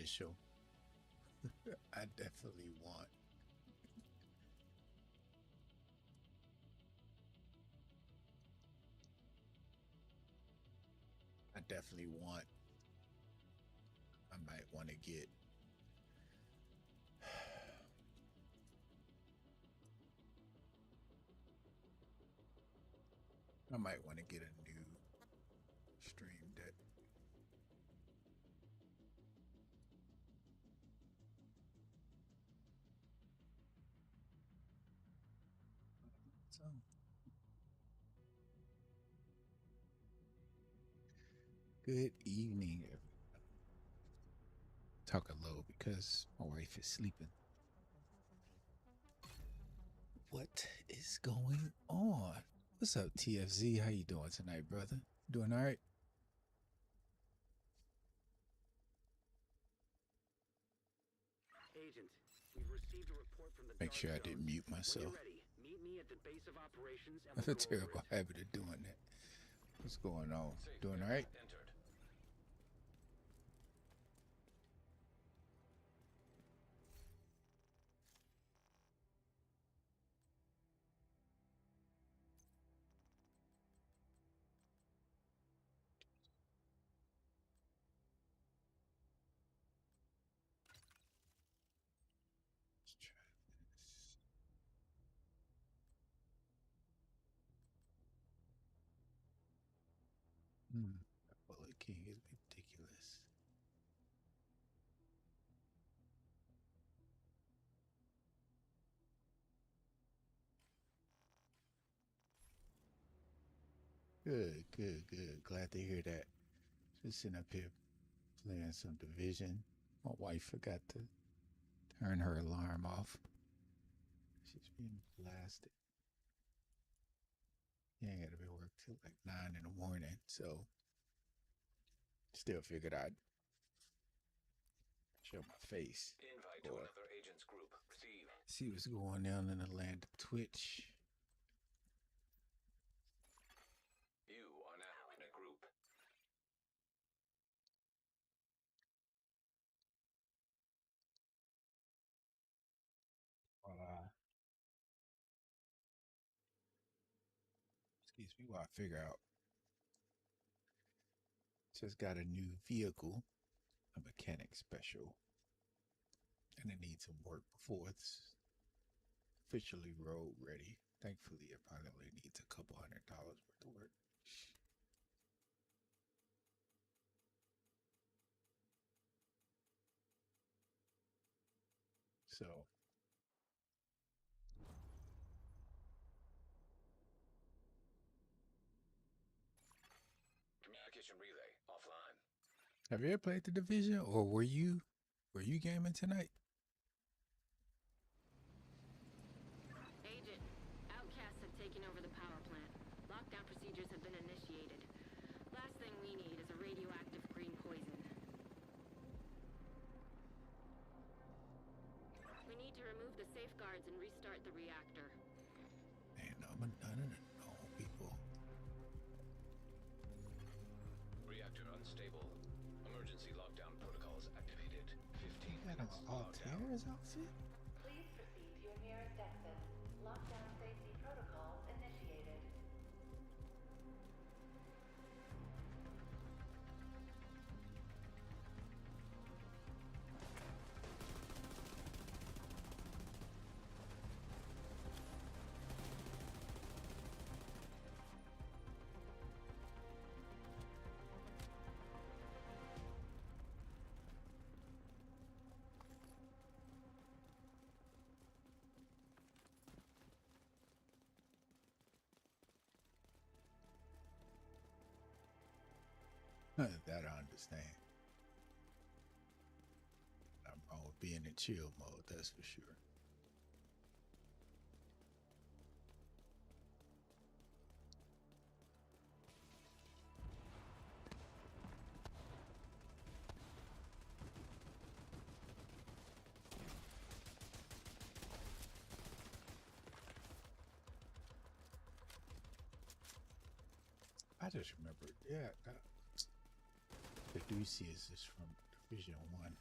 official. I definitely want. I definitely want. I might want to get. I might want to get a new stream deck. So, good evening, everyone. Talking low because my wife is sleeping. What is going on? What's up, TFZ? How you doing tonight, brother? Doing all right? Agent, we've received a report from the Make Dark sure I Zone. didn't mute When myself. you're ready, meet me at the base of operations and I have we'll a go over terrible it. habit of doing that. What's going on? Safe Doing all area right? entered. Let's try this. That Bullet King is ridiculous. Good, good, good. Glad to hear that. Just sitting up here playing some Division. My wife forgot to turn her alarm off. She's being blasted. Yeah, I gotta be work till like 9 in the morning. So still figured I'd show my face Invite to or another agent's group. Receive. see what's going on in the land of Twitch. You are now in a group. Uh, excuse me, while I figure out. Just got a new vehicle, a mechanic special, and it needs some work before it's officially road ready. Thankfully, it probably only needs a couple $100 worth of work. So, Communication relay offline. have you ever played the Division, or were you gaming tonight? Agent, outcasts have taken over the power plant. Lockdown procedures have been initiated. Last thing we need is a radioactive green poison. We need to remove the safeguards and restart the reactor. Man, I'm none of the normal people. Reactor unstable. Emergency lockdown protocols activated. 15 You got minutes an lockdown. Altair's outfit? Please proceed to your nearest exit. Lockdown safety protocols initiated. That I understand. I'm wrong with being in chill mode, that's for sure. I just remembered, yeah, the Ducey is from Division 1.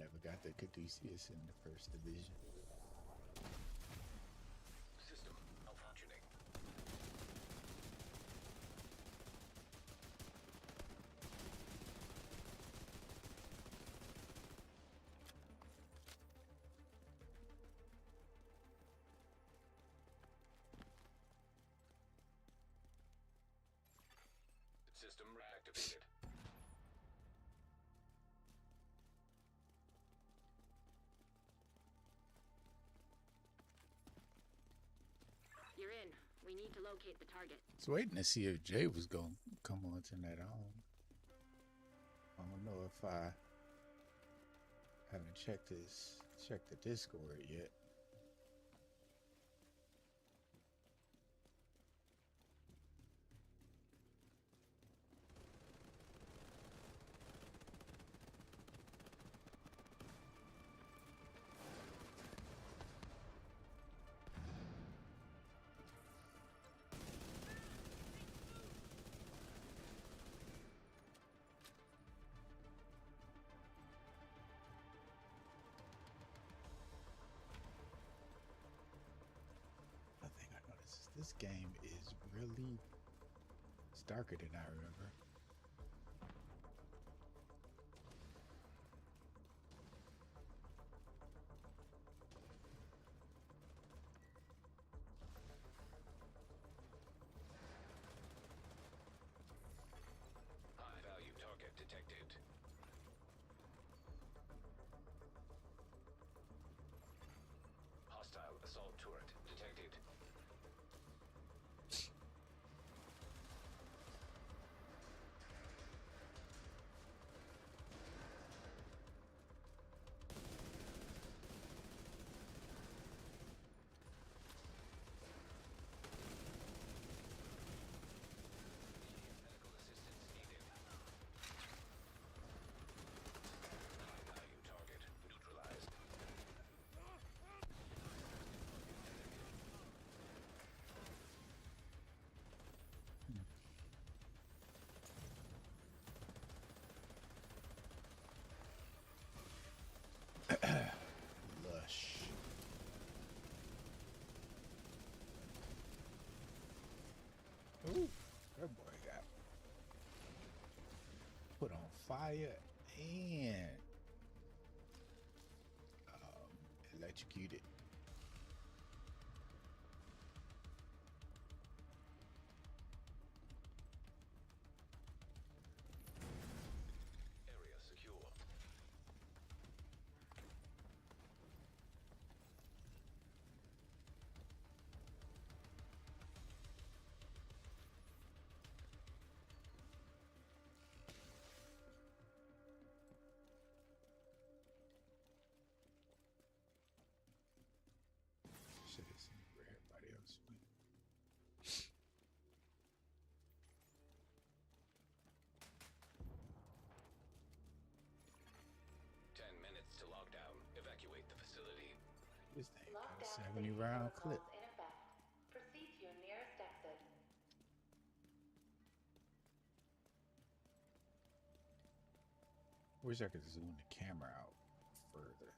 never got the Caduceus in the first division. System malfunctioning. System reactivated. You're in. We need to locate the target. I was waiting to see if Jay was gonna come on tonight. I don't know if I haven't checked the Discord yet. One thing I noticed is this game is really it's darker than I remember. High value target detected. Hostile assault turret detected. Medical assistance needed. High value target neutralized. Lush. Ooh, that boy got put on fire and electrocuted. Area secure. Should have seen where everybody else went. 10 minutes to lockdown. Evacuate the facility. This thing got a Lockdown 70 safety round protocols clip. in effect. Proceed to your nearest exit. Wish I could zoom the camera out further.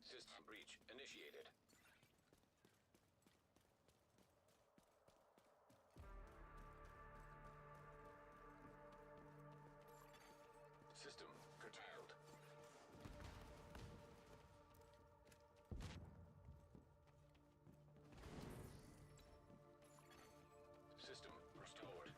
System breach initiated. System curtailed. System restored.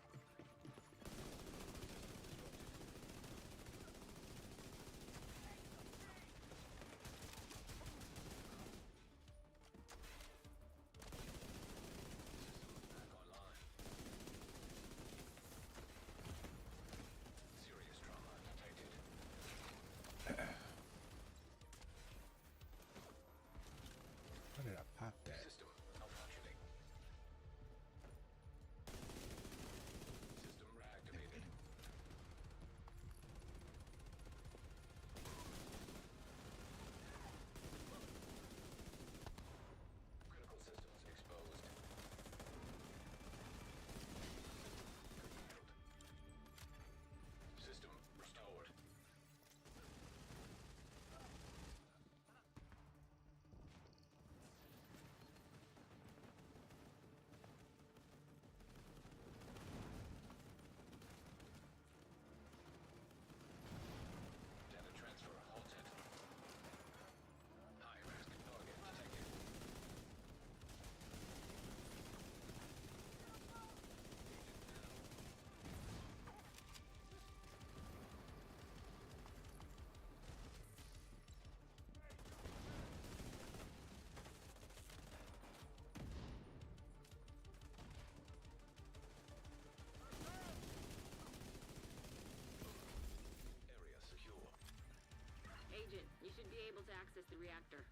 able to access the reactor.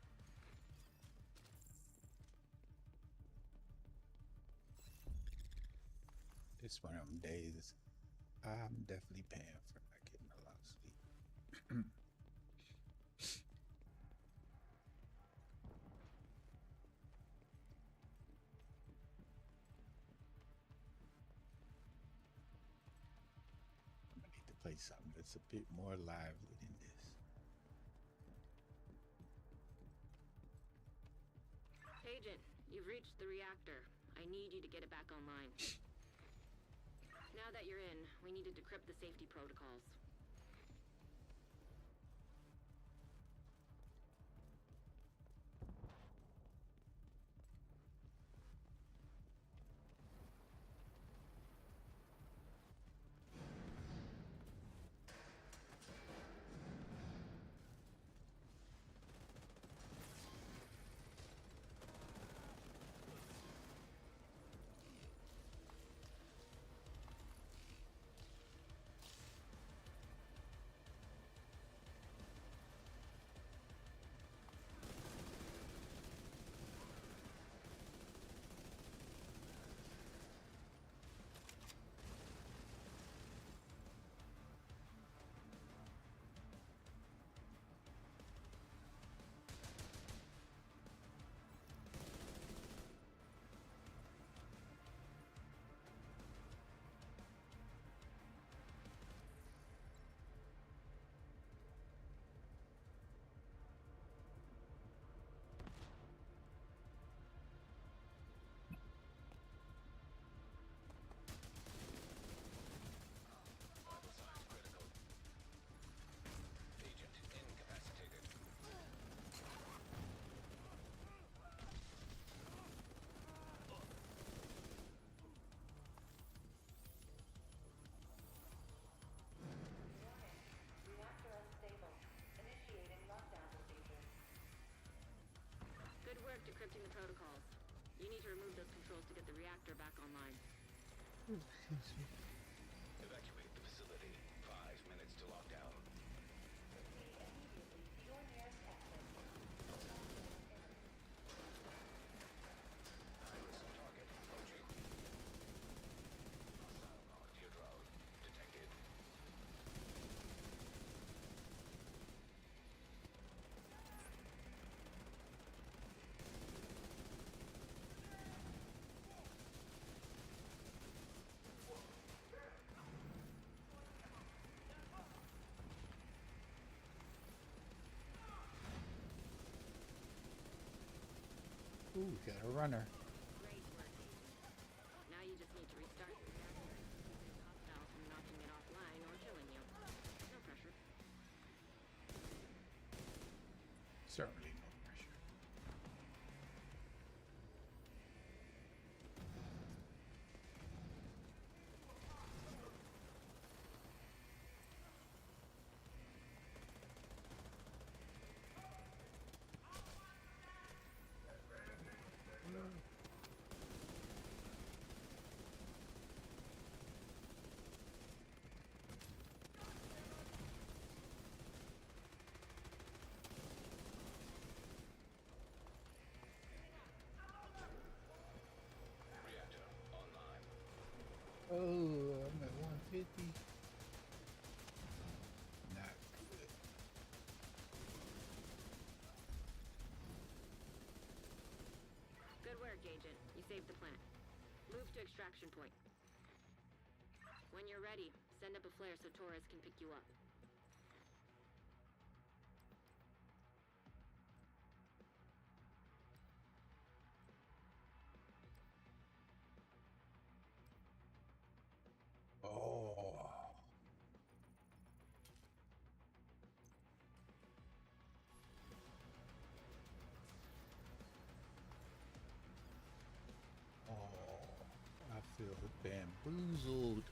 It's one of them days. I'm definitely paying for not getting a lot of sleep. I'm gonna need to play something that's a bit more lively than this. Agent, you've reached the reactor. I need you to get it back online. Now that you're in, we need to decrypt the safety protocols. Vital signs critical. Agent incapacitated. Reactor unstable. Initiating lockdown procedures. Good work decrypting the protocols. You need to remove those controls to get the reactor back online. Evacuate the facility. 5 minutes to lockdown. Proceed immediately to your nearest exit. High-risk target approaching. Hostile Arctia drone detected. Ooh, got a runner. Great work, Agent. Now you just need to restart the reactor and keep this hostile from knocking it offline or killing you. No pressure. Certainly no pressure. Reactor online. Oh, I'm at 150. Not good. Good work, Agent. You saved the plant. Move to extraction point. When you're ready, send up a flare so Torres can pick you up. Oh. Oh, I feel bamboozled.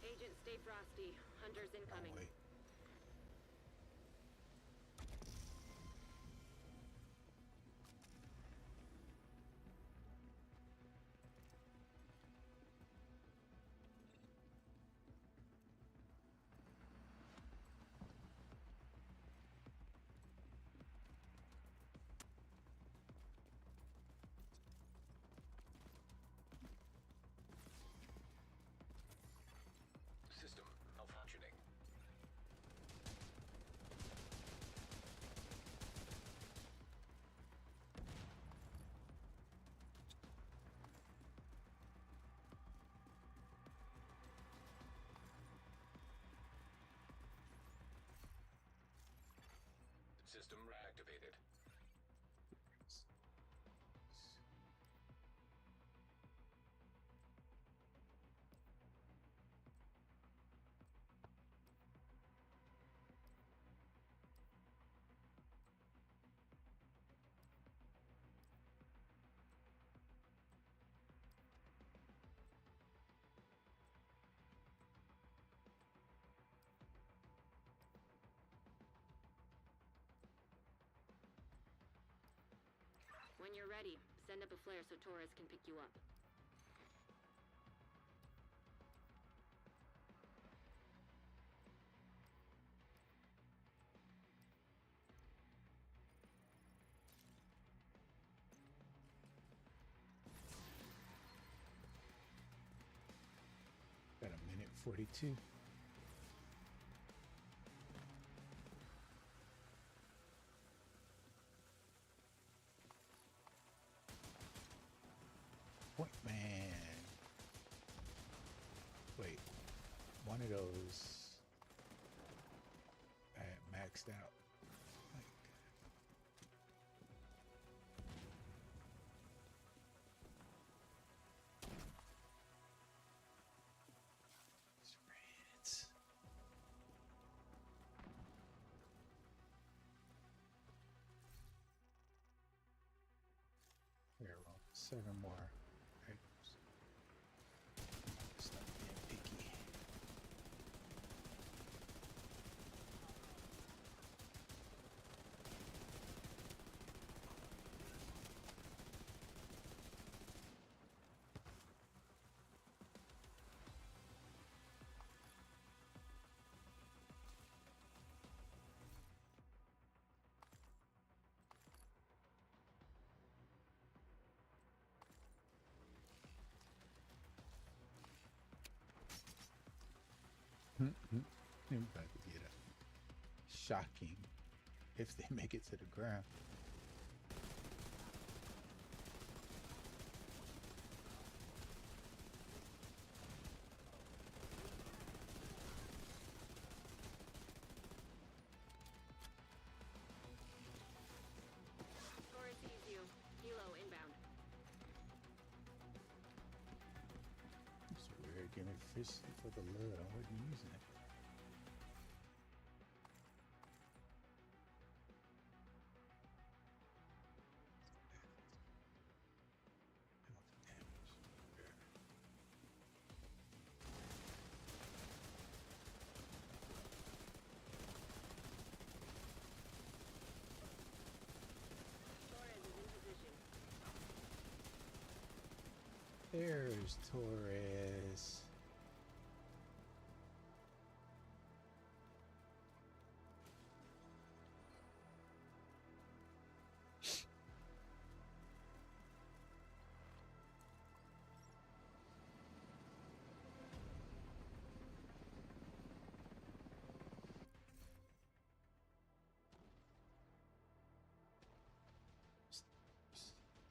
Agent, stay frosty. Hunters Oh, incoming. wait. send up a flare so Torres can pick you up. Got a minute 42. Point man. Wait, one of those I had maxed out. Like, reds. There we go. 7 more items. Stop being picky. I'm about to get a shocking if they make it to the ground. Torres sees you. Helo inbound. It's weird giving fish for the lure. I wasn't using it. Torres is in position. There's Torres.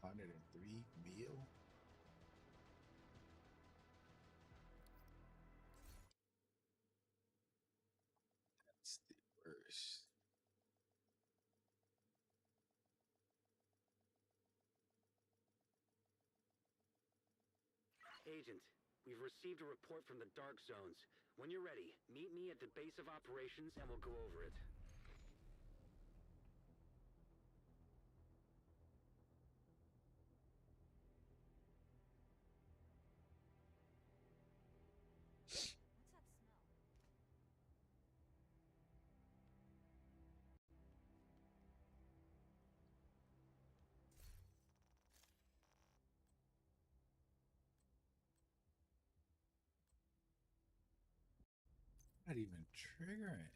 $103 mil. That's the worst. Agent, we've received a report from the Dark Zones. When you're ready, meet me at the base of operations and we'll go over it. Not even triggering.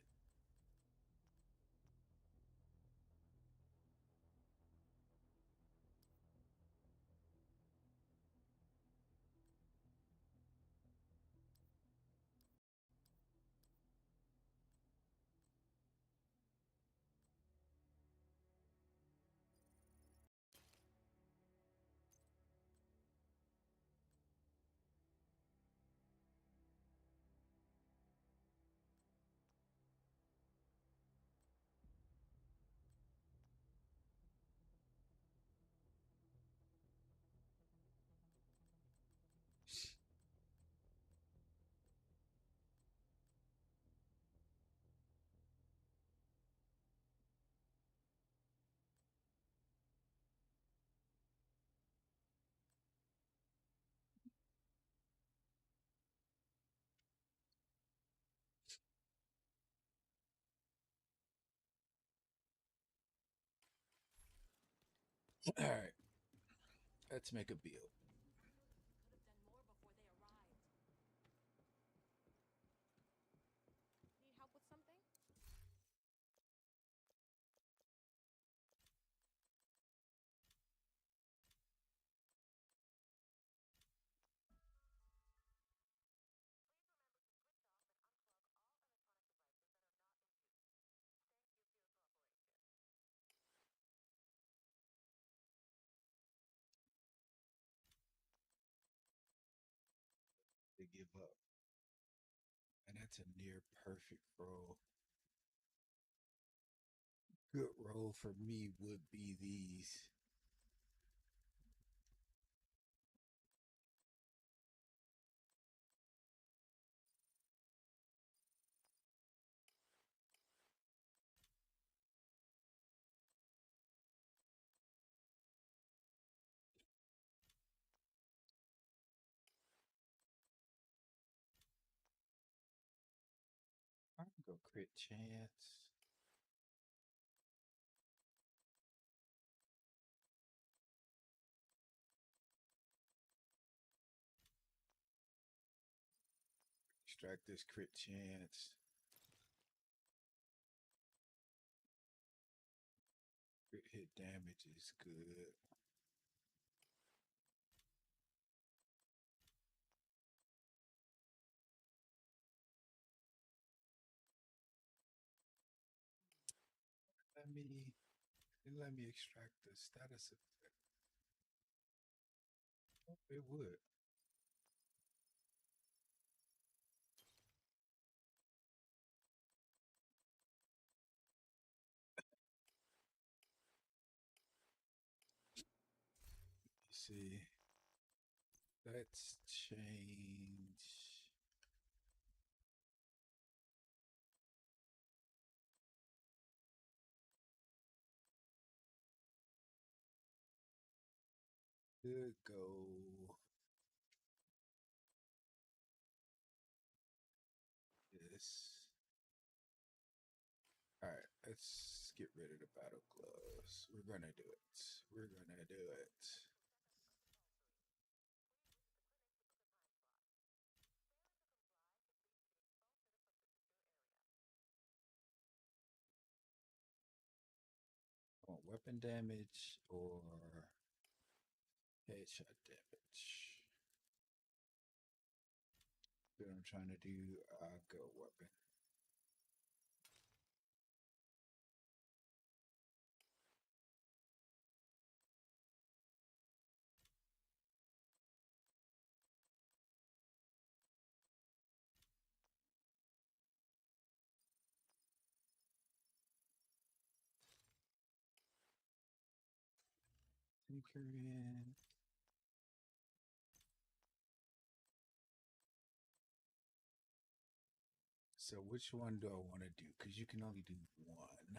All right. Let's make a build. Could have done more before they arrived. Need help with something? To give up. And that's a near perfect roll. Good roll for me would be these. I can go crit chance. Extract this crit chance. Crit hit damage is good. Let me extract the status effect. Oh, it would. See, let's change. Could go this. All right, let's get rid of the battle gloves. We're gonna do it. We're gonna do it. I want weapon damage or headshot damage. What I'm trying to do, I'll go weapon. Tinkering. So which one do I want to do? Because you can only do one.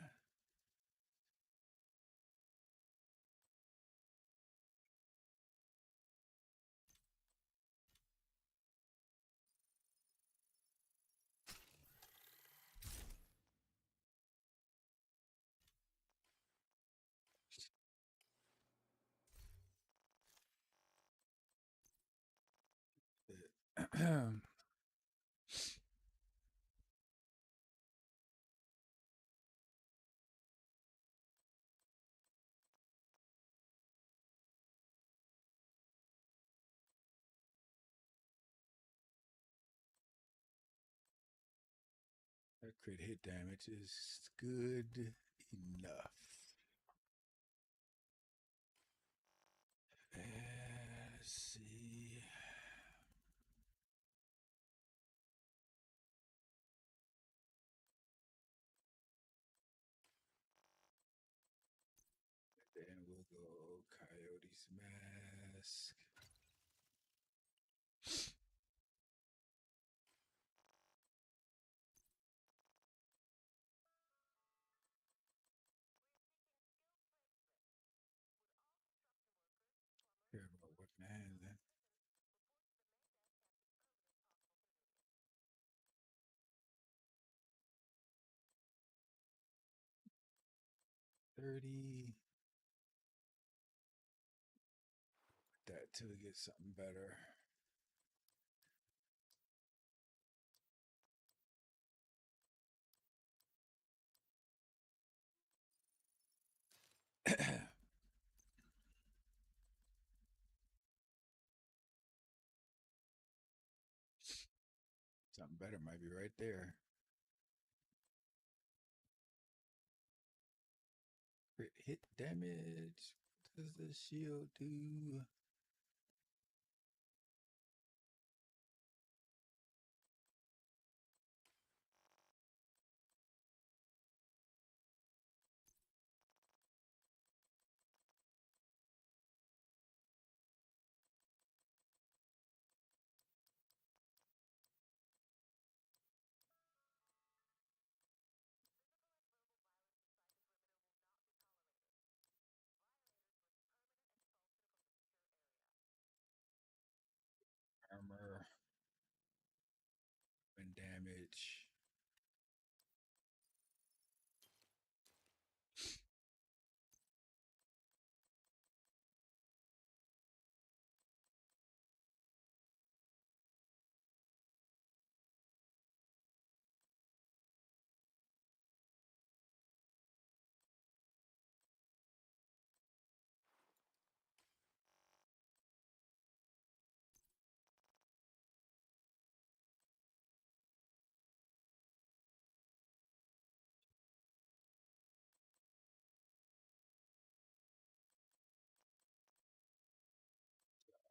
That crit hit damage is good enough. Let's see. Then we'll go Coyote's Mask. Care about weapon handling. $30. till we get something better. Something better might be right there. Crit hit damage. What does the shield do? Armor and damage.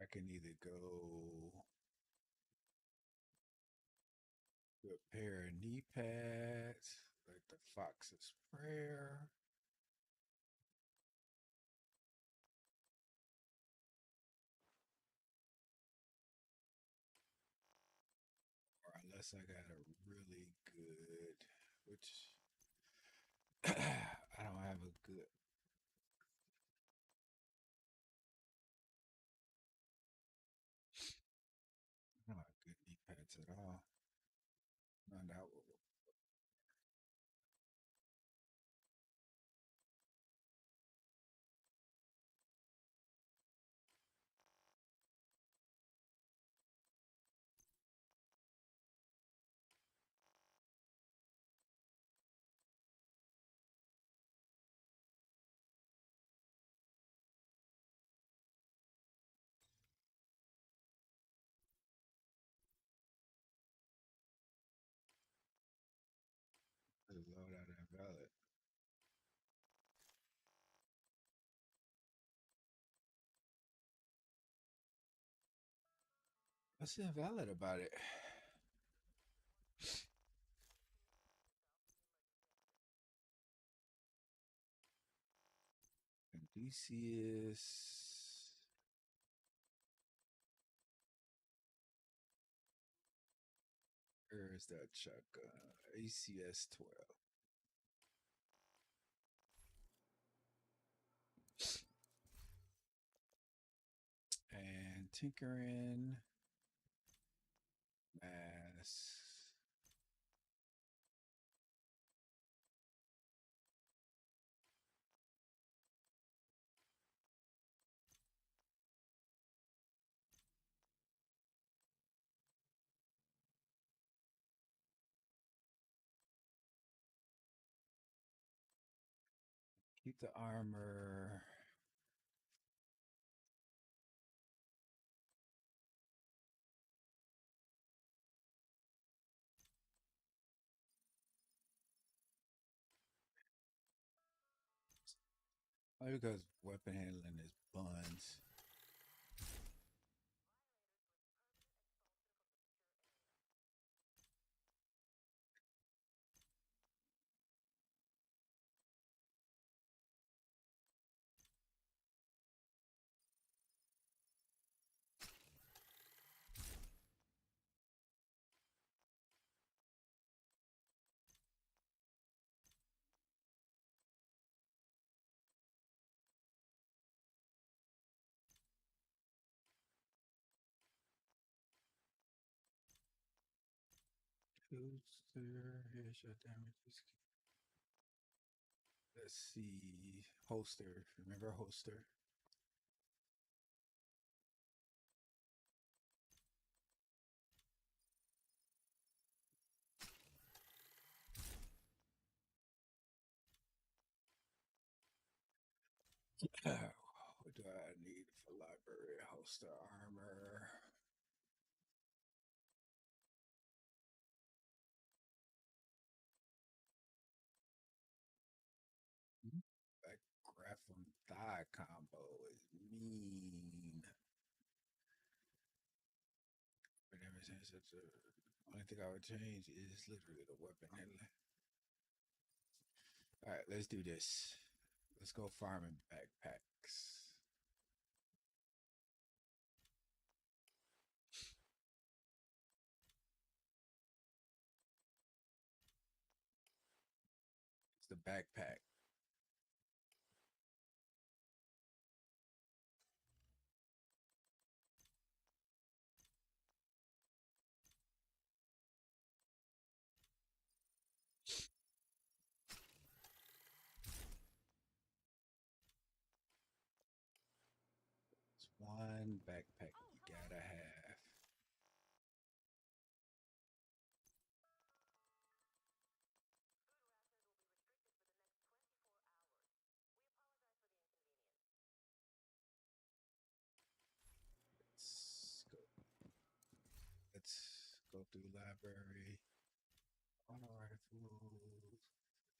I can either go repair knee pads, like the Fox's Prayer. Or unless I got a really good, which I don't have a good. I don't have good knee pads at all. Find out what. The loadout invalid. What's invalid about it? Odysseus. Where is that shotgun? ACS 12. And tinkering. Mass. Keep the armor. Only because weapon handling is buns. Headshot damage. Let's see. Holster. Remember holster? What do I need for library? Holster armor. That Grapham thigh combo is mean. But ever since it's the only thing I would change is literally the weapon handling. All right, let's do this. Let's go farming backpacks. It's the backpack. It's one backpack you gotta have. Let's go. Let's go through library. Auto rifles.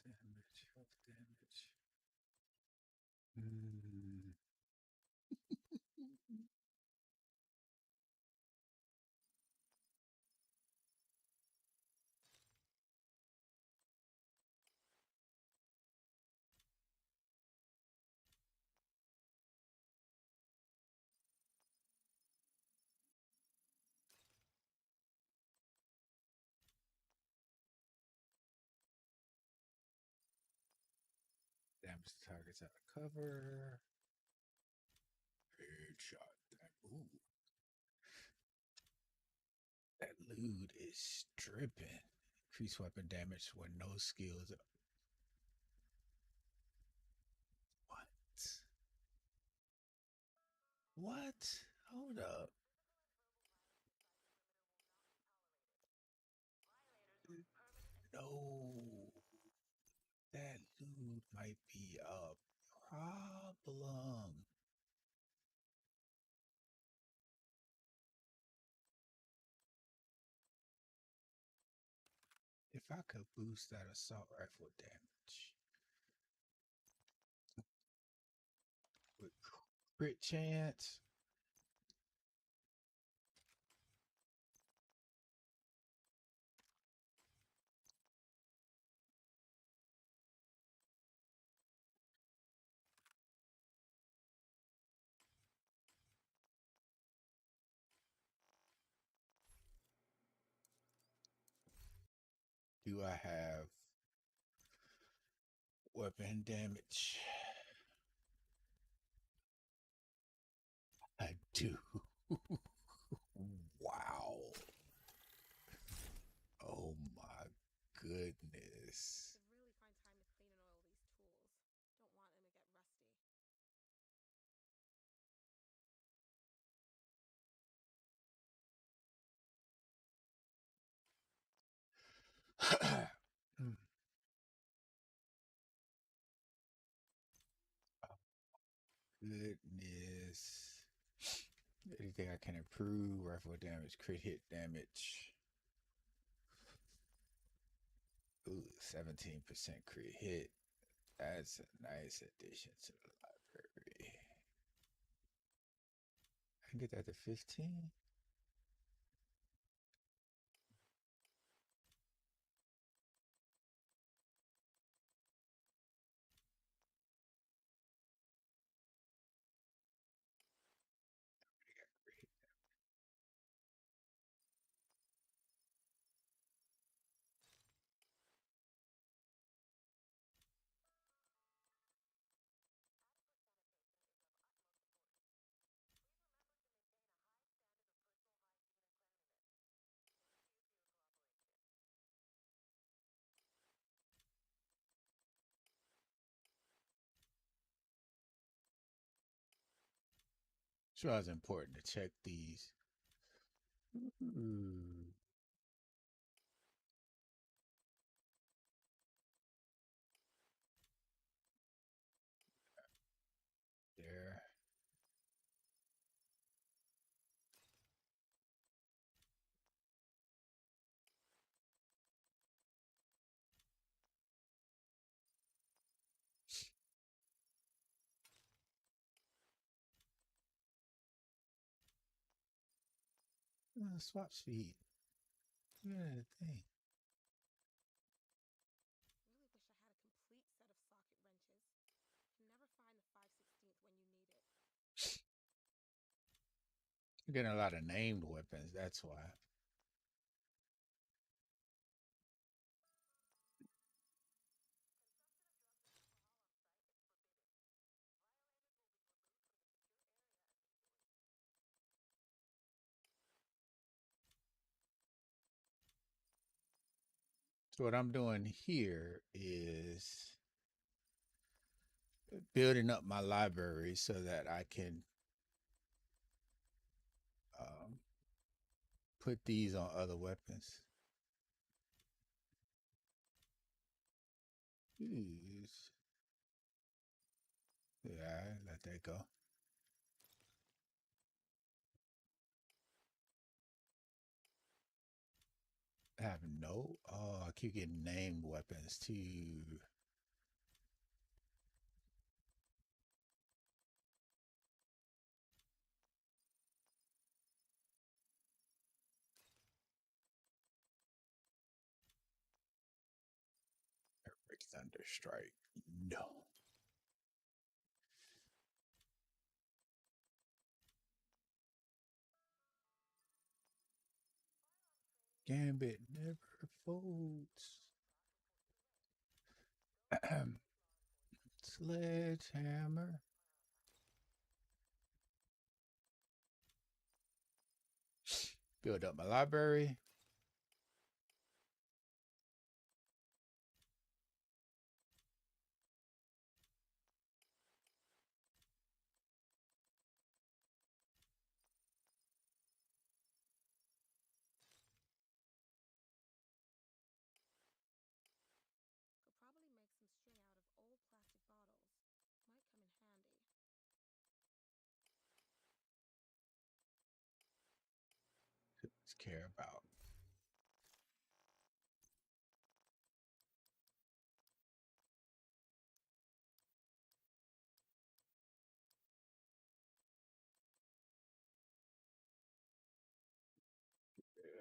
Damage. Health damage. Damage the targets out of cover. Headshot. Ooh. That loot is stripping. Increase weapon damage when no skills. What? What? Hold up. No. That loot might be a problem. If I could boost that assault rifle damage with crit chance. Do I have weapon damage? I do. Wow. Oh my goodness. Should really find time to clean and oil these tools. Don't want them to get rusty. Goodness. Anything I can improve? Rifle damage, crit hit damage. Ooh, 17% crit hit. That's a nice addition to the library. I can get that to 15. Sure, it's important to check these. Ooh. Swap speed. Look at that thing. Really wish I had a complete set of socket wrenches. Can never find the 5/16th when you need it. You're getting a lot of named weapons, that's why. So what I'm doing here is building up my library so that I can put these on other weapons. Jeez. Yeah, let that go. I have no. Oh, I keep getting named weapons too. Eric Thunderstrike. No. Gambit never folds. Sledgehammer. Build up my library. Could probably make some string out of old plastic bottles. Might come in handy. Let's care about.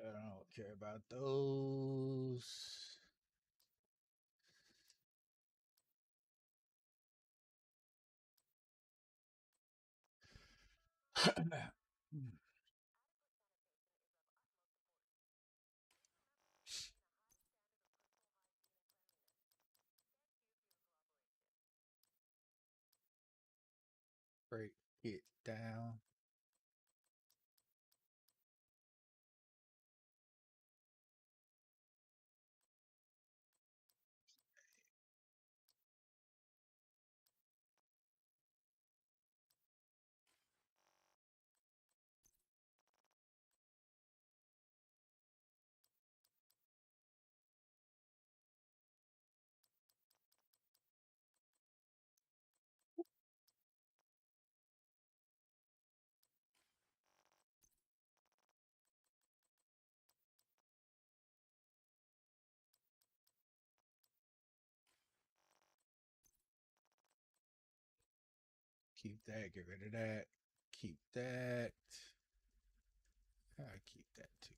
I don't care about those. Break it down. Keep that. Get rid of that. Keep that. I keep that too.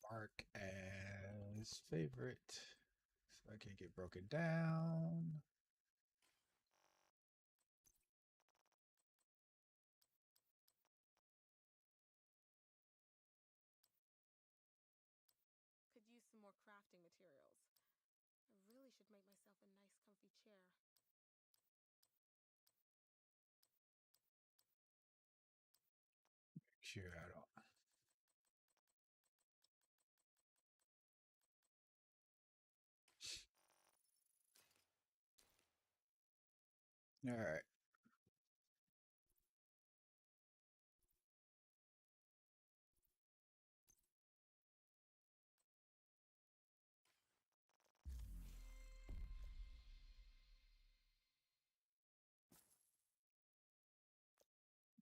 Mark as favorite. So I can get broken down. Could use some more crafting materials. I really should make myself a nice comfy chair. Sure, I don't. All right.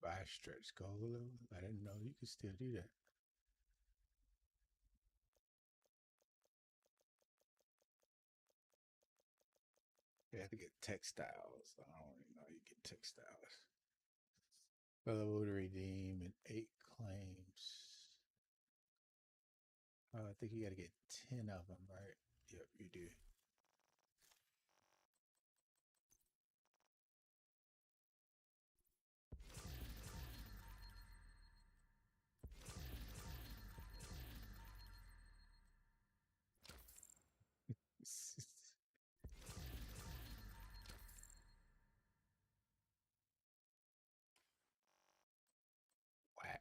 Buy stretch goal. I didn't know you could still do that. You have to get textiles. I don't even know you get textiles. Available to redeem in 8 claims. I think you got to get 10 of them, right? Yep, you do. Whack.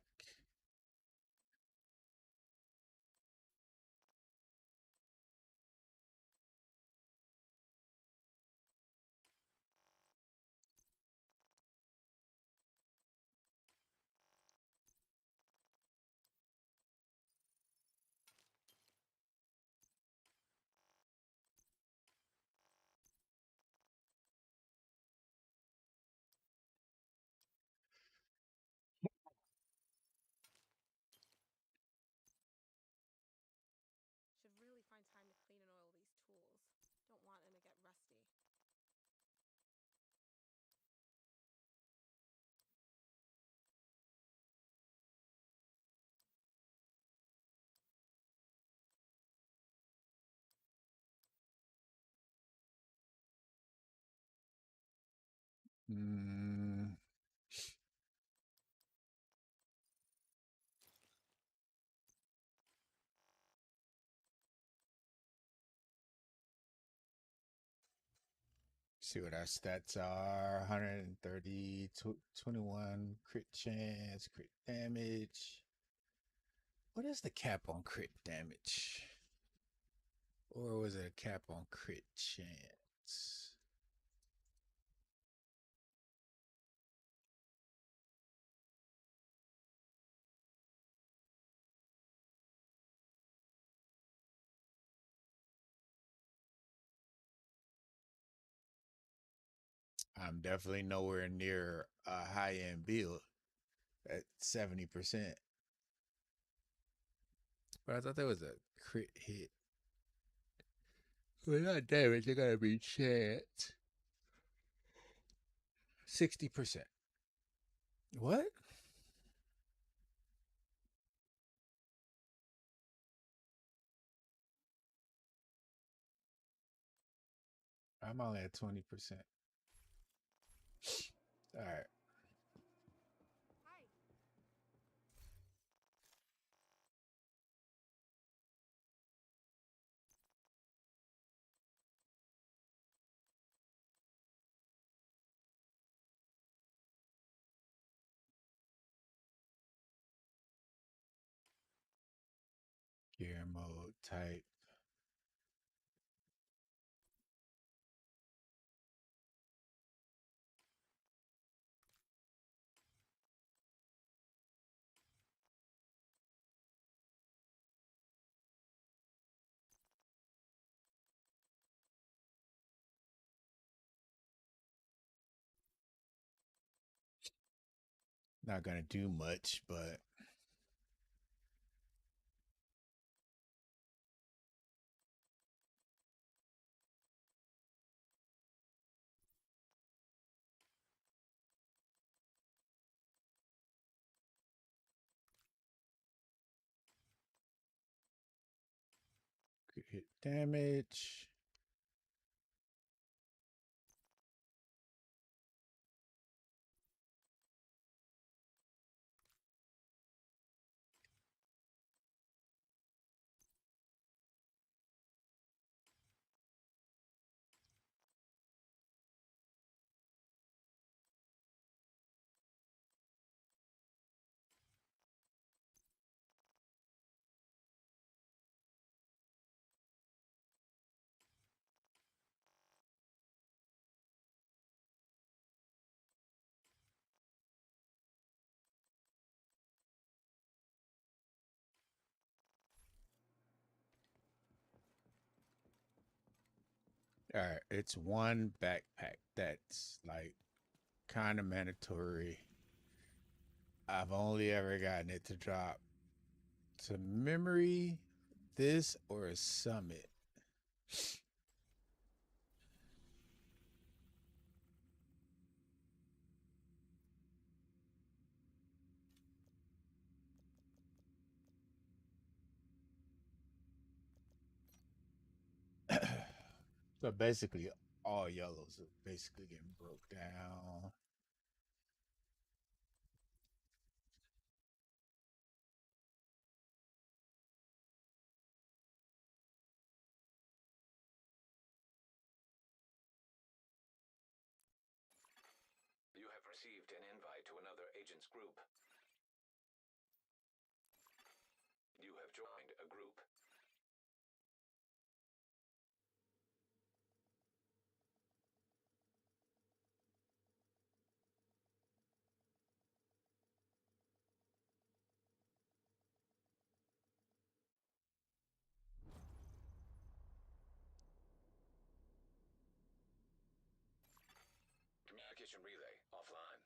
Should really find time to clean and oil these tools. Don't want them to get rusty. Mm. See what our stats are. 130, 21 crit chance, crit damage. What is the cap on crit damage? Or was it a cap on crit chance? I'm definitely nowhere near a high end build at 70%. But I thought there was a crit hit. Well, not damage, it gotta be chance. 60%. What? I'm only at 20%. All right. Hi. Gear mode type. Not gonna do much, but could hit damage. All right, it's one backpack that's like kind of mandatory. I've only ever gotten it to drop to memory, this, or a summit. So basically, all yellows are basically getting broke down. You have received an invite to another agent's group. You have joined a group. Communication relay offline.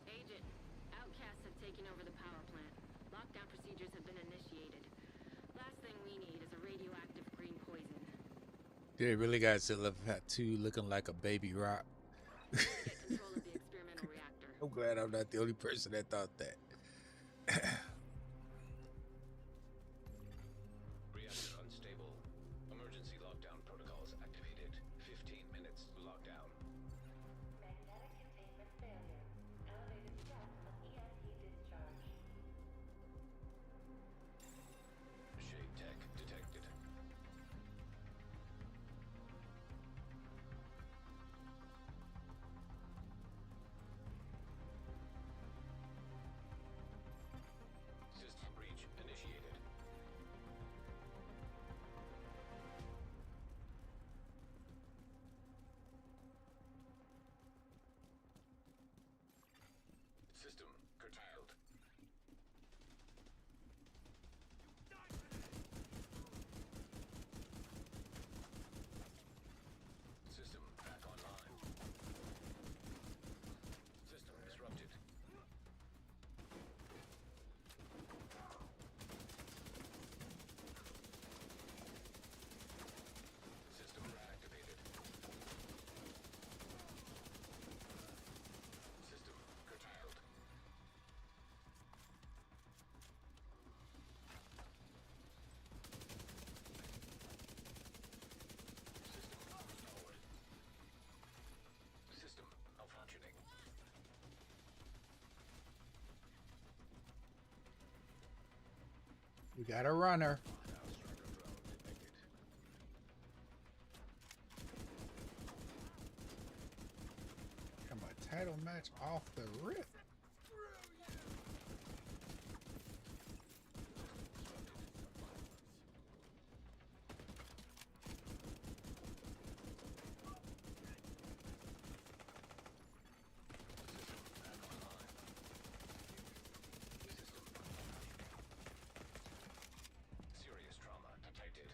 Agent, outcasts have taken over the power plant. Lockdown procedures have been initiated. Last thing we need is a radioactive green poison. They really got Silhouette looking like a baby rock. Get control of the experimental reactor. I'm glad I'm not the only person that thought that. Reactor unstable. Emergency lockdown protocols activated. 15 minutes lockdown. Magnetic containment failure. Elevated stress on EMP discharge. Shade tech detected. System breach initiated. System curtailed. System back online. System disrupted. System reactivated. System curtailed. System powered. System malfunctioning. We got a runner. Now striker drone detected. Come a title match off the rip. Serious trauma detected.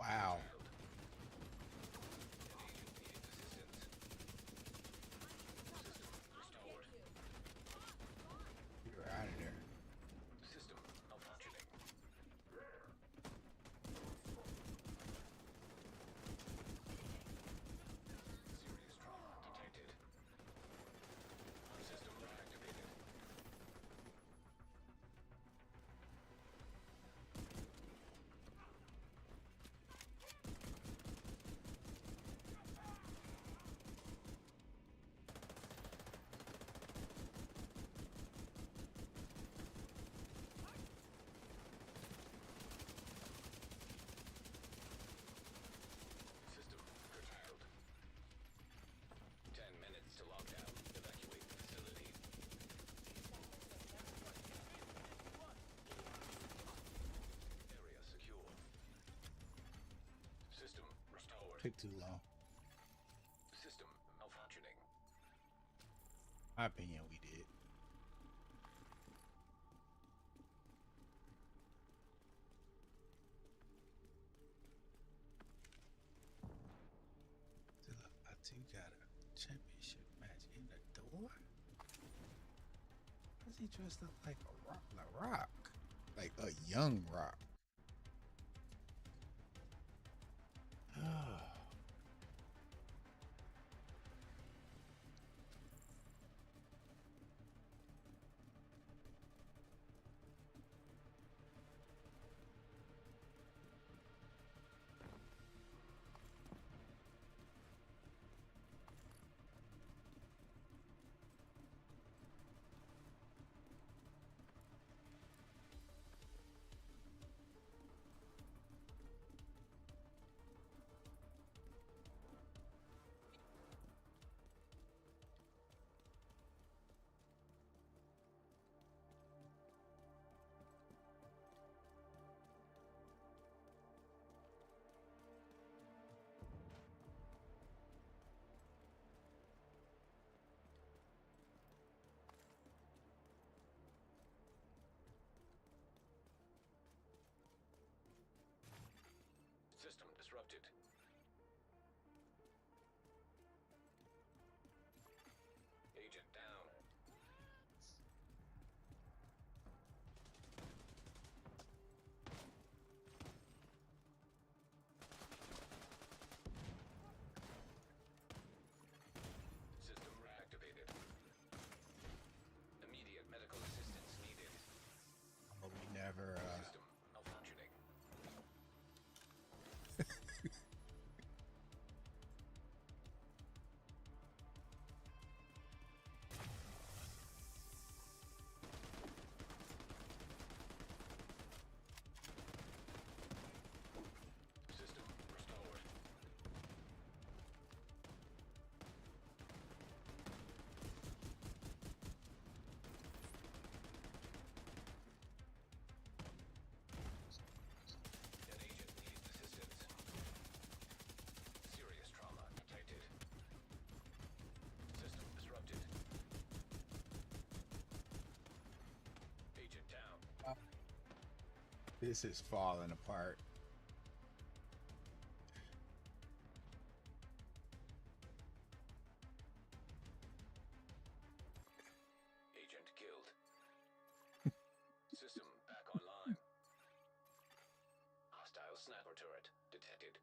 Wow. You're out of there. System malfunctioning. Serious trauma detected. System reactivated. System curtailed. 10 minutes to lockdown. Evacuate the facility. Area secure. System restored. Took too long. System malfunctioning. My opinion, we did. I too got a championship match in the door. Why is he dressed up like a rock? Like a young Rock. System disrupted. Agent down. System reactivated. Immediate medical assistance needed. But we never. System malfunctioning. System restored. An agent needs assistance. Serious trauma detected. System disrupted. Agent down. This is falling apart. Agent killed. System back online. Hostile sniper turret detected.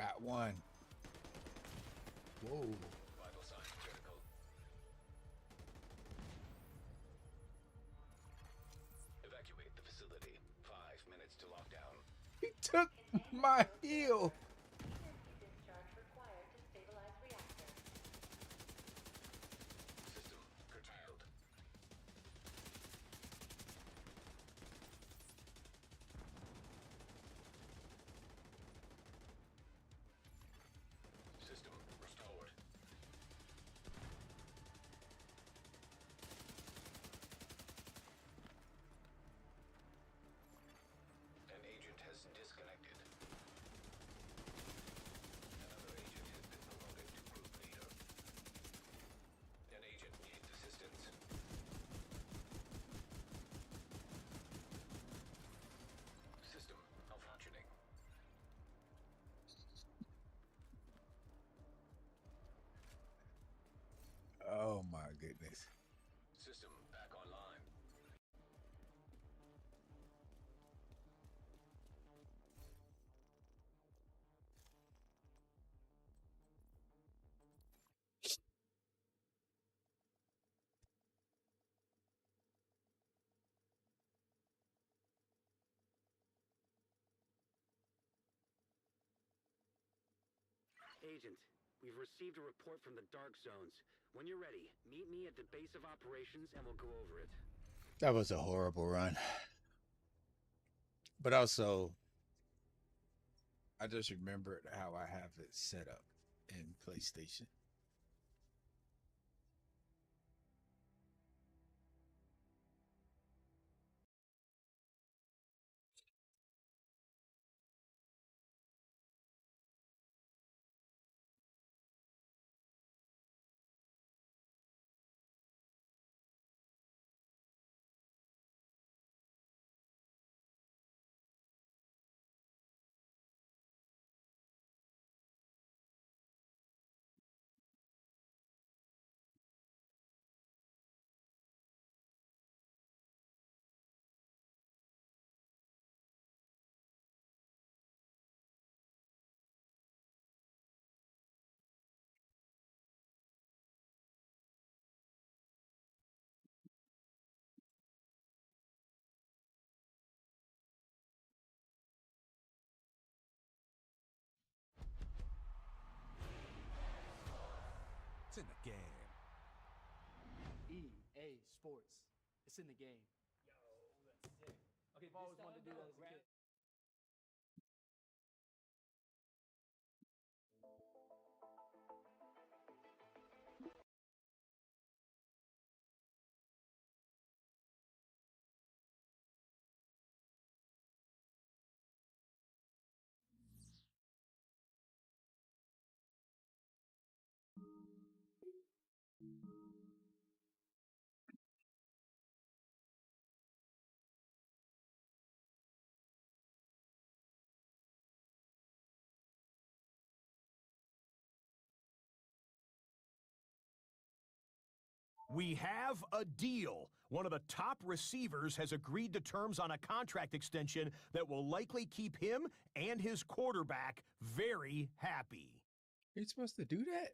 Got one. Whoa. Vital signs critical. Evacuate the facility. 5 minutes to lockdown. He took my heel. Emergency discharge required to stabilize reactor. System curtailed. System restored. An agent has disconnected. Another agent has been promoted to group leader. An agent needs assistance. System malfunctioning. Oh my goodness. System back online. Agent, we've received a report from the Dark Zones. When you're ready, meet me at the base of operations and we'll go over it. That was a horrible run. But also, I just remembered how I have it set up in PlayStation. It's in the game. EA Sports. It's in the game. Yo, that's sick. Okay, I've always wanted to do that as a kid. We have a deal. One of the top receivers has agreed to terms on a contract extension that will likely keep him and his quarterback very happy. You're supposed to do that?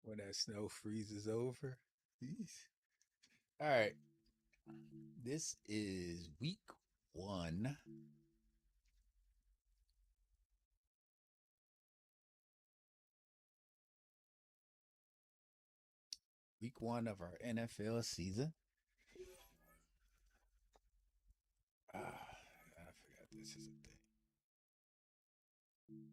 When that snow freezes over. Jeez. All right. This is week 1. Week 1 of our NFL season. I forgot this is a thing.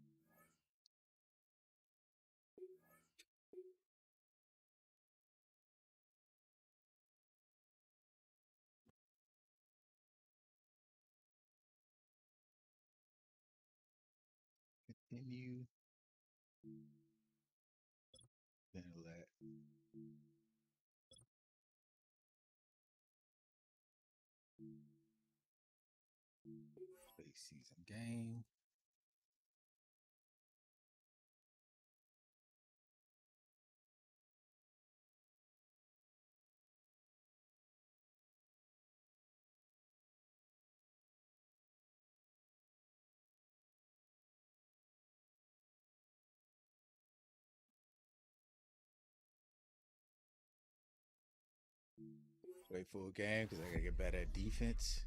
Continue. Then let. Play season game. Wait for a game because I gotta get better at defense.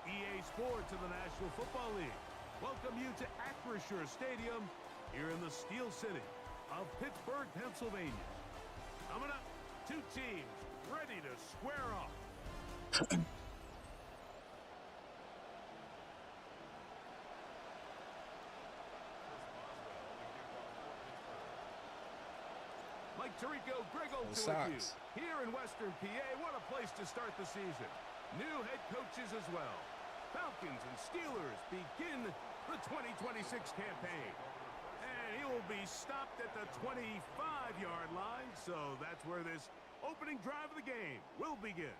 EA Sports of the National Football League welcome you to Acrisure Stadium here in the Steel City of Pittsburgh, Pennsylvania. Coming up, 2 teams ready to square off. Mike Tirico, Greg Ochoa with you. Here in Western PA, what a place to start the season. New head coaches as well. Falcons and Steelers begin the 2026 campaign. And he will be stopped at the 25-yard line, so that's where this opening drive of the game will begin.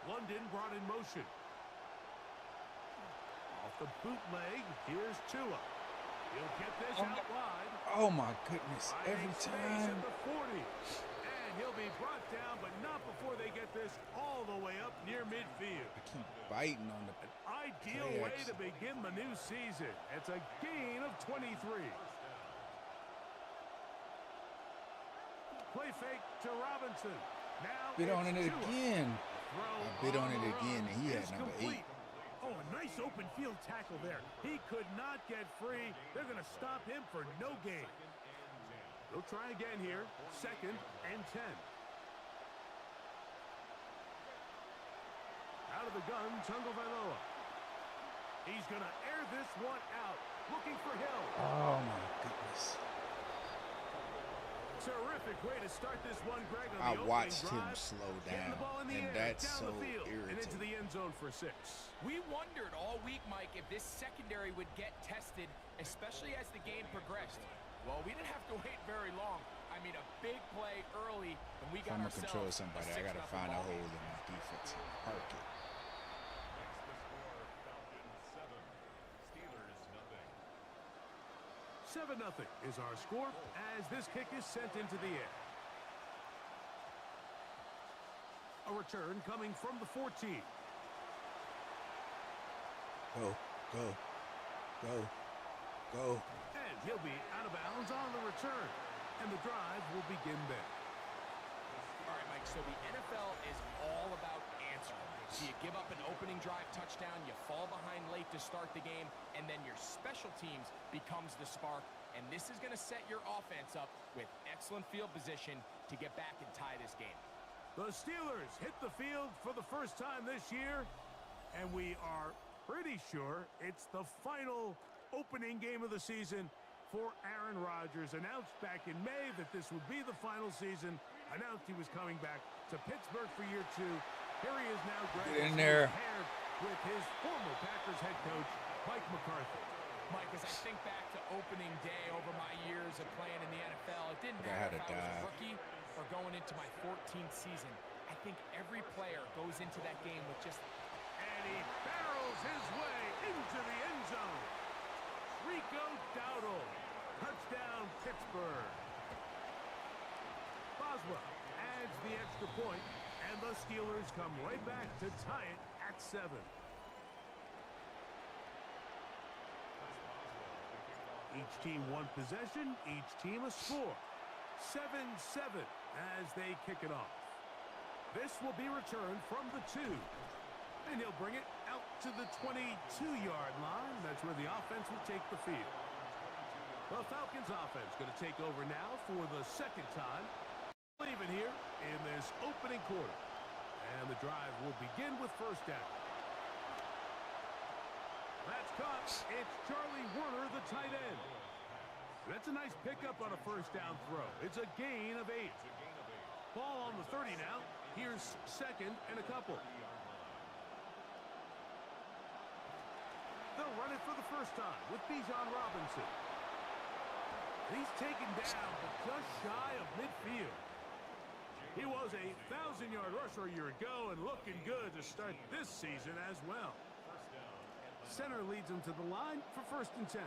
London brought in motion. Off the bootleg, here's Tua. He'll get this out wide. Oh my goodness, every Space time. at the 40. And he'll be brought down, but not before they get this all the way up near midfield. I keep biting on the Ideal play way to action. begin the new season. It's a gain of 23. Play fake to Robinson. Now Bit on it's it Tua. again. Throw I bit on the it again, run and he had is number complete. 8. Oh, a nice open field tackle there. He could not get free. They're going to stop him for no gain. They'll try again here. 2nd and 10. Out of the gun, Tagovailoa. He's going to air this one out. Looking for Hill. Oh my goodness. Terrific way to start this one, Greg. On I the watched opening him drive. slow Getting down, the ball in the and air, that's down so the field, and into the irritating. end zone for 6. We wondered all week, Mike, if this secondary would get tested, especially as the game progressed. Well, we didn't have to wait very long. I mean, a big play early, and we If got I'm gonna control ourselves somebody, a I gotta 6-0 find a ball hole game. in my defense and park it. 7-0 is our score as this kick is sent into the air. A return coming from the 14. Go, go, go, go. And he'll be out of bounds on the return. And the drive will begin there. All right, Mike, so the NFL is all about answering. So you give up an opening drive touchdown, you fall behind late to start the game, and then your special teams becomes the spark. And this is going to set your offense up with excellent field position to get back and tie this game. The Steelers hit the field for the first time this year, and we are pretty sure it's the final opening game of the season for Aaron Rodgers. Announced back in May that this would be the final season. Announced he was coming back to Pittsburgh for year 2. Here he is now, Greg. Get in there. Paired with his former Packers head coach, Mike McCarthy. Mike, as I think back to opening day over my years of playing in the NFL, it didn't I had matter a if I was a dive. rookie or going into my 14th season. I think every player goes into that game with just... And he barrels his way into the end zone. Rico Dowdle Touchdown, Pittsburgh. Boswell adds the extra point, and the Steelers come right back to tie it at 7. Each team one possession, each team a score. 7-7 as they kick it off. This will be returned from the 2. And he'll bring it out to the 22-yard line. That's where the offense will take the field. The Falcons offense going to take over now for the second time. Leaving here in this opening quarter. And the drive will begin with first down. That's caught. It's Charlie Werner, the tight end. That's a nice pickup on a first down throw. It's a gain of 8. Ball on the 30 now. Here's second and a couple. They'll run it for the first time with Bijan Robinson. He's taken down but just shy of midfield. He was a 1,000-yard rusher a year ago and looking good to start this season as well. Center leads him to the line for 1st and 10.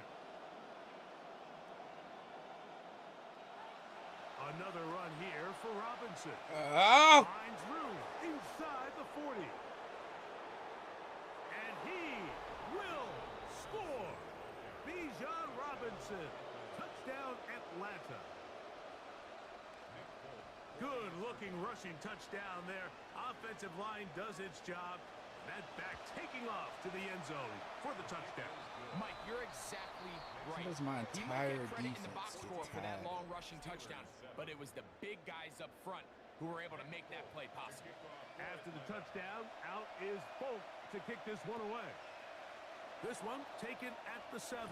Another run here for Robinson. Finds room inside the 40. And he will score. Bijan Robinson. Touchdown, Atlanta. Good-looking rushing touchdown there. Offensive line does its job. That back taking off to the end zone for the touchdown. Mike, you're exactly right. Does my He might entire get credit in the defense box get score for that tired? long rushing touchdown, but it was the big guys up front who were able to make that play possible. After the touchdown, out is Folk to kick this one away. This one taken at the 7.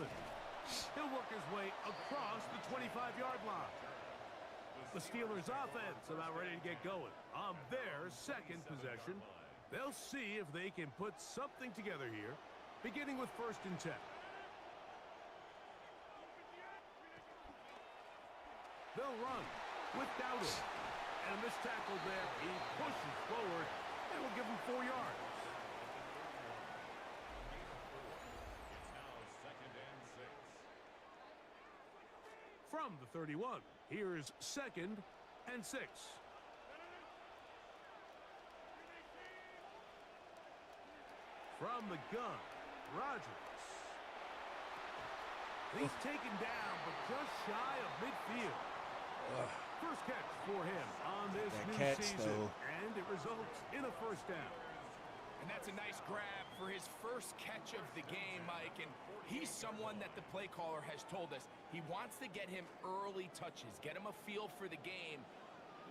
He'll work his way across the 25-yard line. The Steelers' offense about ready to get going on their second possession. They'll see if they can put something together here, beginning with 1st and 10. They'll run with Dowdle. And this tackle there, he pushes forward and will give him 4 yards. From the 31, here's 2nd and 6. From the gun, Rodgers. He's taken down, but just shy of midfield. First catch for him on this new season, and it results in a 1st down. And that's a nice grab for his first catch of the game, Mike. And he's someone that the play caller has told us he wants to get him early touches, get him a feel for the game.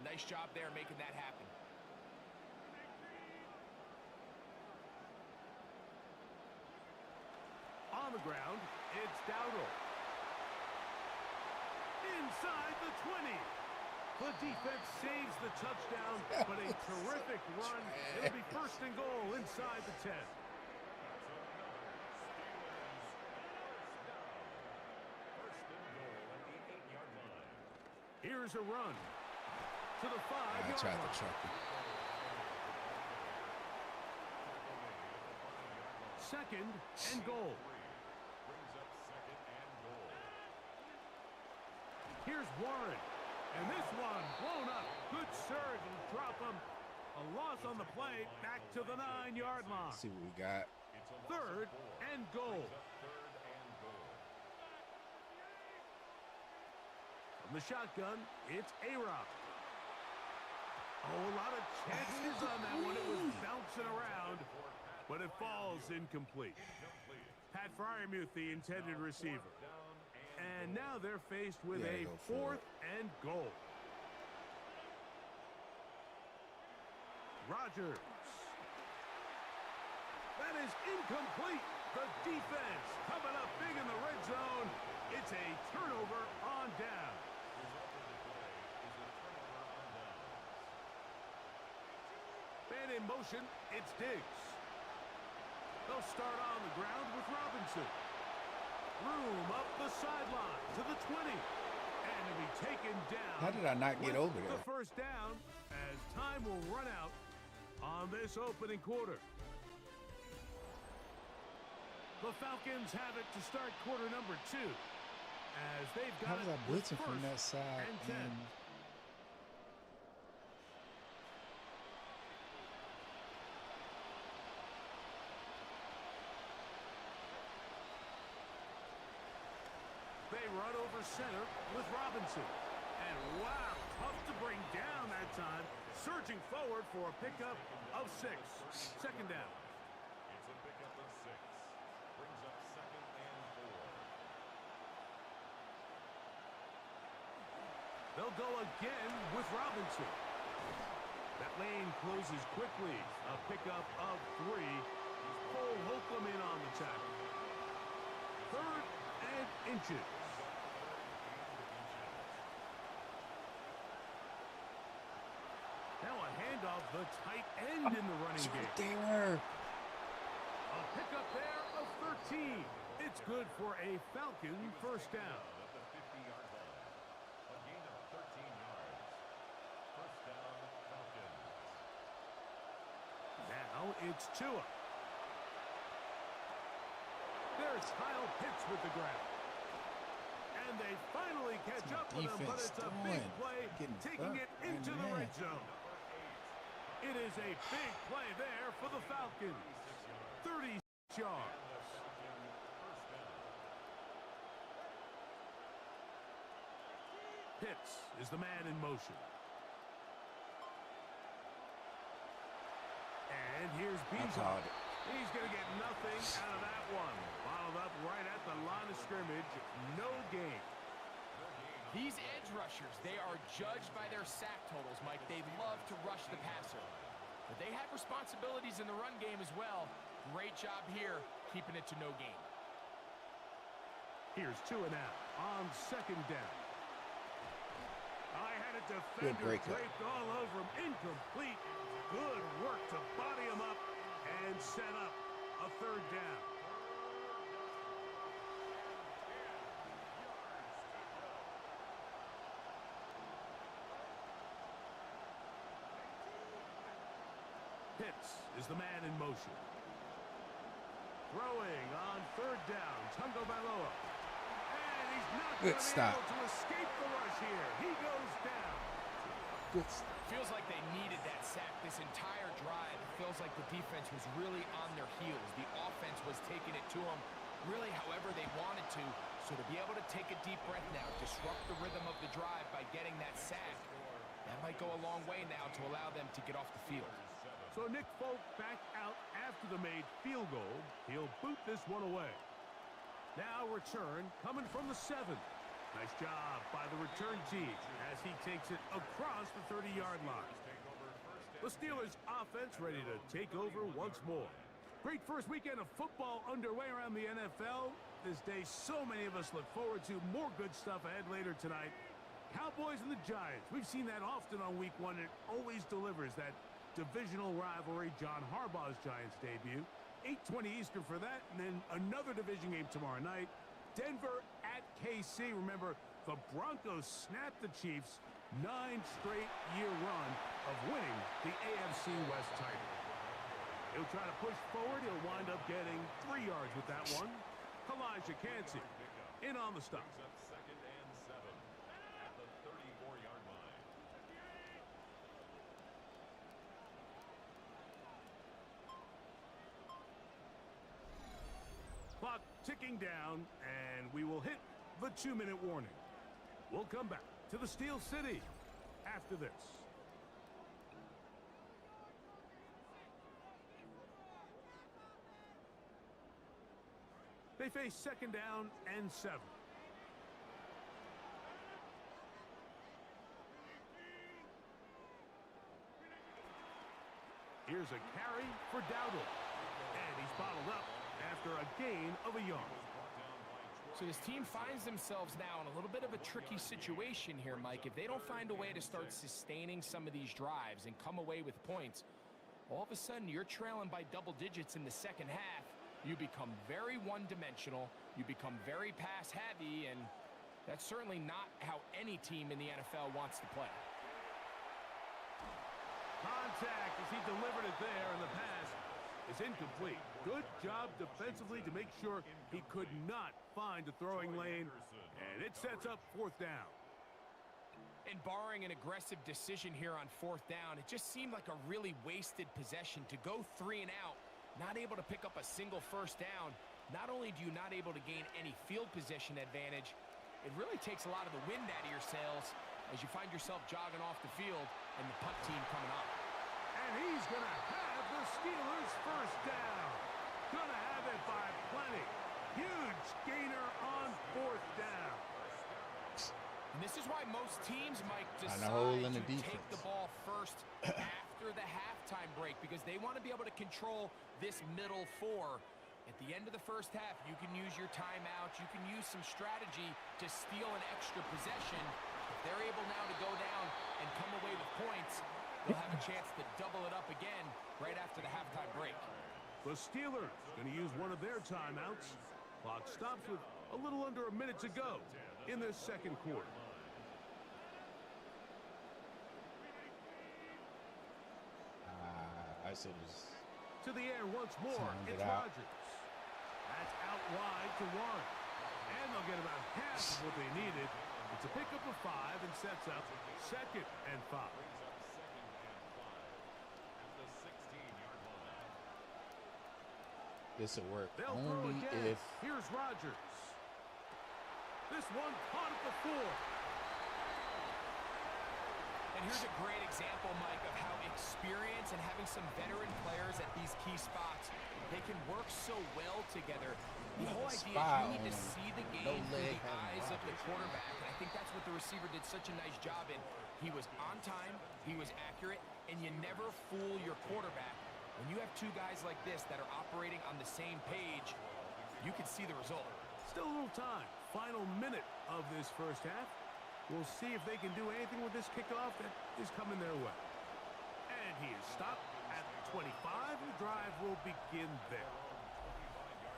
Nice job there making that happen. On the ground, it's Dowdle. Inside the 20. The defense saves the touchdown, but a terrific run. It'll be 1st and goal inside the 10. Here's a run to the 5-yard line. I tried to truck it. 2nd and goal. Here's Warren. And this one blown up. Good surge and drop him. A loss on the play. Back to the 9-yard line. Let's see what we got. 3rd and goal. From the shotgun, it's A-Rob. Oh, a lot of chances on that one. It was bouncing around, but it falls incomplete. Pat Freiermuth, the intended receiver. And now they're faced with a 4th and goal. Rodgers. That is incomplete. The defense coming up big in the red zone. It's a turnover on down. Man in motion, it's Diggs. They'll start on the ground with Robinson. Room up the sideline to the 20. And to be taken down. How did I not get over there? The 1st down as time will run out on this opening quarter. The Falcons have it to start quarter number 2. as they've How got was I it with blitzing from that first side? and 10. And They run over center with Robinson. And wow, tough to bring down that time. Surging forward for a pickup of 6. Second down. It's a pickup of 6. Brings up 2nd and 4. They'll go again with Robinson. That lane closes quickly. A pickup of 3. Cole Holcomb in on the tackle. 3rd and inches. Now a handoff, the tight end in the running game. there. A pickup there of 13. It's good for a Falcon first down. At the 50-yard line. A gain of 13 yards. First down, Falcons. Now it's Tua. There's Kyle Pitts with the grab. And they finally catch up with him, but it's a big play, taking it into the red zone. It is a big play there for the Falcons. 36 yards. Pitts is the man in motion. And here's Bijan. He's going to get nothing out of that one. Bottled up right at the line of scrimmage. No gain. These edge rushers, they are judged by their sack totals, Mike. They love to rush the passer. But they have responsibilities in the run game as well. Great job here, keeping it to no gain. Here's Tua now on second down. I had a defender draped all over him. Incomplete. Good work to body him up and set up a third down. Pitts is the man in motion. Throwing on third down, Tungo Bailoa. And he's not going to be able to escape the rush here. He goes down. Good stop. Feels like they needed that sack this entire drive. It feels like the defense was really on their heels. The offense was taking it to them really however they wanted to. So to be able to take a deep breath now, disrupt the rhythm of the drive by getting that sack, that might go a long way now to allow them to get off the field. So Nick Folk back out after the made field goal. He'll boot this one away. Now return coming from the 7. Nice job by the return team as he takes it across the 30-yard line. The Steelers offense ready to take over once more. Great first weekend of football underway around the NFL. This day so many of us look forward to. More good stuff ahead later tonight. Cowboys and the Giants. We've seen that often on week 1. It always delivers that divisional rivalry. John Harbaugh's Giants debut. 8:20 Eastern for that, and then another division game tomorrow night. Denver at KC. Remember, the Broncos snapped the Chiefs' 9-straight-year run of winning the AFC West title. He'll try to push forward. He'll wind up getting 3 yards with that one. Elijah Cansey in on the stop. Second and 7 at the 34-yard line. Clock ticking down, and we will hit the 2-minute warning. We'll come back to the Steel City after this. They face second down and 7. Here's a carry for Dowdle. And he's bottled up after a gain of a yard. So this team finds themselves now in a little bit of a tricky situation here, Mike. If they don't find a way to start sustaining some of these drives and come away with points, all of a sudden you're trailing by double digits in the second half. You become very one-dimensional. You become very pass-heavy, and that's certainly not how any team in the NFL wants to play. Contact as he delivered it there, and the pass is incomplete. Good job defensively to make sure he could not find a throwing lane, And it sets up 4th down. And barring an aggressive decision here on 4th down, it just seemed like a really wasted possession to go 3 and out, not able to pick up a single 1st down. Not only do you not able to gain any field position advantage, it really takes a lot of the wind out of your sails as you find yourself jogging off the field and the punt team coming up. And he's going to have the Steelers 1st down. Going to have it by plenty. Huge gainer on 4th down. And this is why most teams, Mike, decide to take the ball first after the halftime break, because they want to be able to control this middle 4. At the end of the 1st half, you can use your timeouts. You can use some strategy to steal an extra possession. If they're able now to go down and come away with points, they'll have a chance to double it up again right after the halftime break. The Steelers going to use one of their timeouts. Clock stops with a little under a minute to go in this 2nd quarter. To the air once more, it's Rodgers. That's out wide to Warren. And they'll get about half of what they needed. It's a pickup of 5 and sets up 2nd and 5. This will work They'll only throw again. if... Here's Rodgers. This one caught at the 4. And here's a great example, Mike, of how experience and having some veteran players at these key spots, they can work so well together. The whole idea is you need to see the game through the eyes of the quarterback, and I think that's what the receiver did such a nice job in. He was on time, he was accurate, and you never fool your quarterback. When you have 2 guys like this that are operating on the same page, you can see the result. Still a little time. Final minute of this 1st half. We'll see if they can do anything with this kickoff that is coming their way. And he is stopped at 25. The drive will begin there.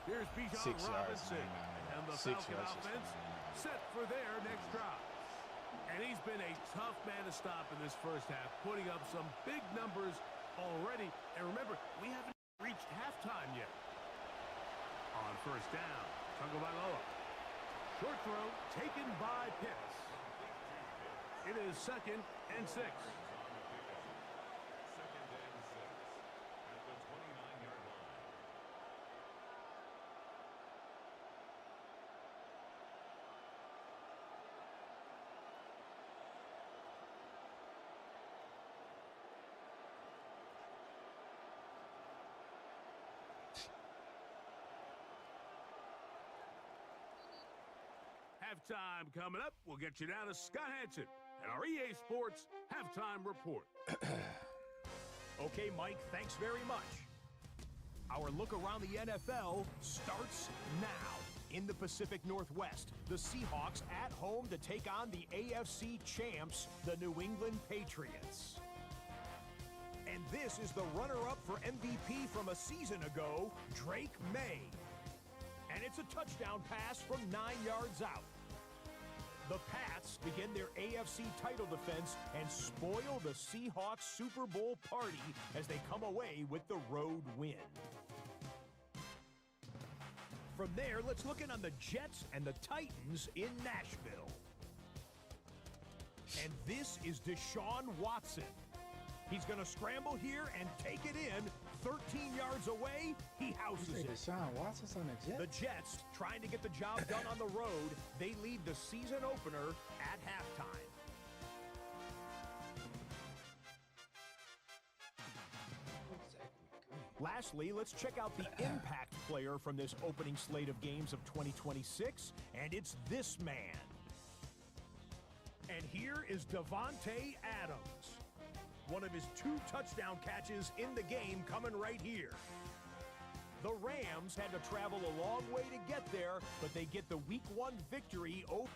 Here's Bijan Robinson and the Falcon offense set for their next drive. And he's been a tough man to stop in this 1st half, putting up some big numbers already. And remember, we haven't reached halftime yet. On 1st down, Tagovailoa. Short throw taken by Pitts. It is 2nd and 6. Halftime coming up. We'll get you down to Scott Hanson and our EA Sports Halftime Report. Okay, Mike, thanks very much. Our look around the NFL starts now. In the Pacific Northwest, the Seahawks at home to take on the AFC champs, the New England Patriots. And this is the runner-up for MVP from a season ago, Drake May. And it's a touchdown pass from 9 yards out. The Pats begin their AFC title defense and spoil the Seahawks Super Bowl party as they come away with the road win. From there, let's look in on the Jets and the Titans in Nashville. And this is Deshaun Watson. He's going to scramble here and take it in. 13 yards away, he houses it. Deshaun Watson's on the Jets? The Jets, trying to get the job done on the road, they lead the season opener at halftime. Lastly, let's check out the impact player from this opening slate of games of 2026, and it's this man. And here is Davante Adams. One of his 2 touchdown catches in the game coming right here. The Rams had to travel a long way to get there, but they get the Week 1 victory over.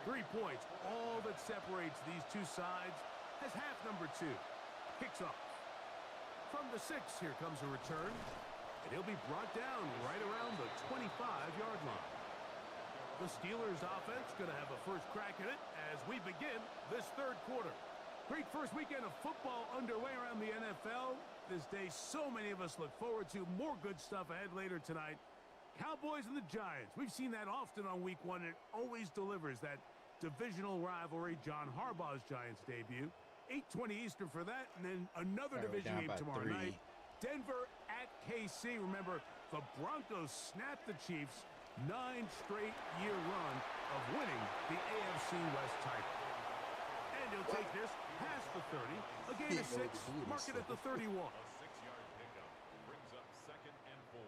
Three points, all that separates these two sides, as half number 2 kicks off. From the 6, here comes a return, and he'll be brought down right around the 25-yard line. The Steelers offense going to have a first crack at it as we begin this third quarter. Great first weekend of football underway around the NFL. This day, so many of us look forward to more good stuff ahead later tonight. Cowboys and the Giants. We've seen that often on week one. It always delivers that divisional rivalry. John Harbaugh's Giants debut. 8:20 Eastern for that, and then another division game tomorrow night. Denver at KC. Remember, the Broncos snapped the Chiefs' 9-straight-year run of winning the AFC West title. And he'll take this past the 30, a gain of 6, mark it at the 31. A 6-yard pickup brings up 2nd and 4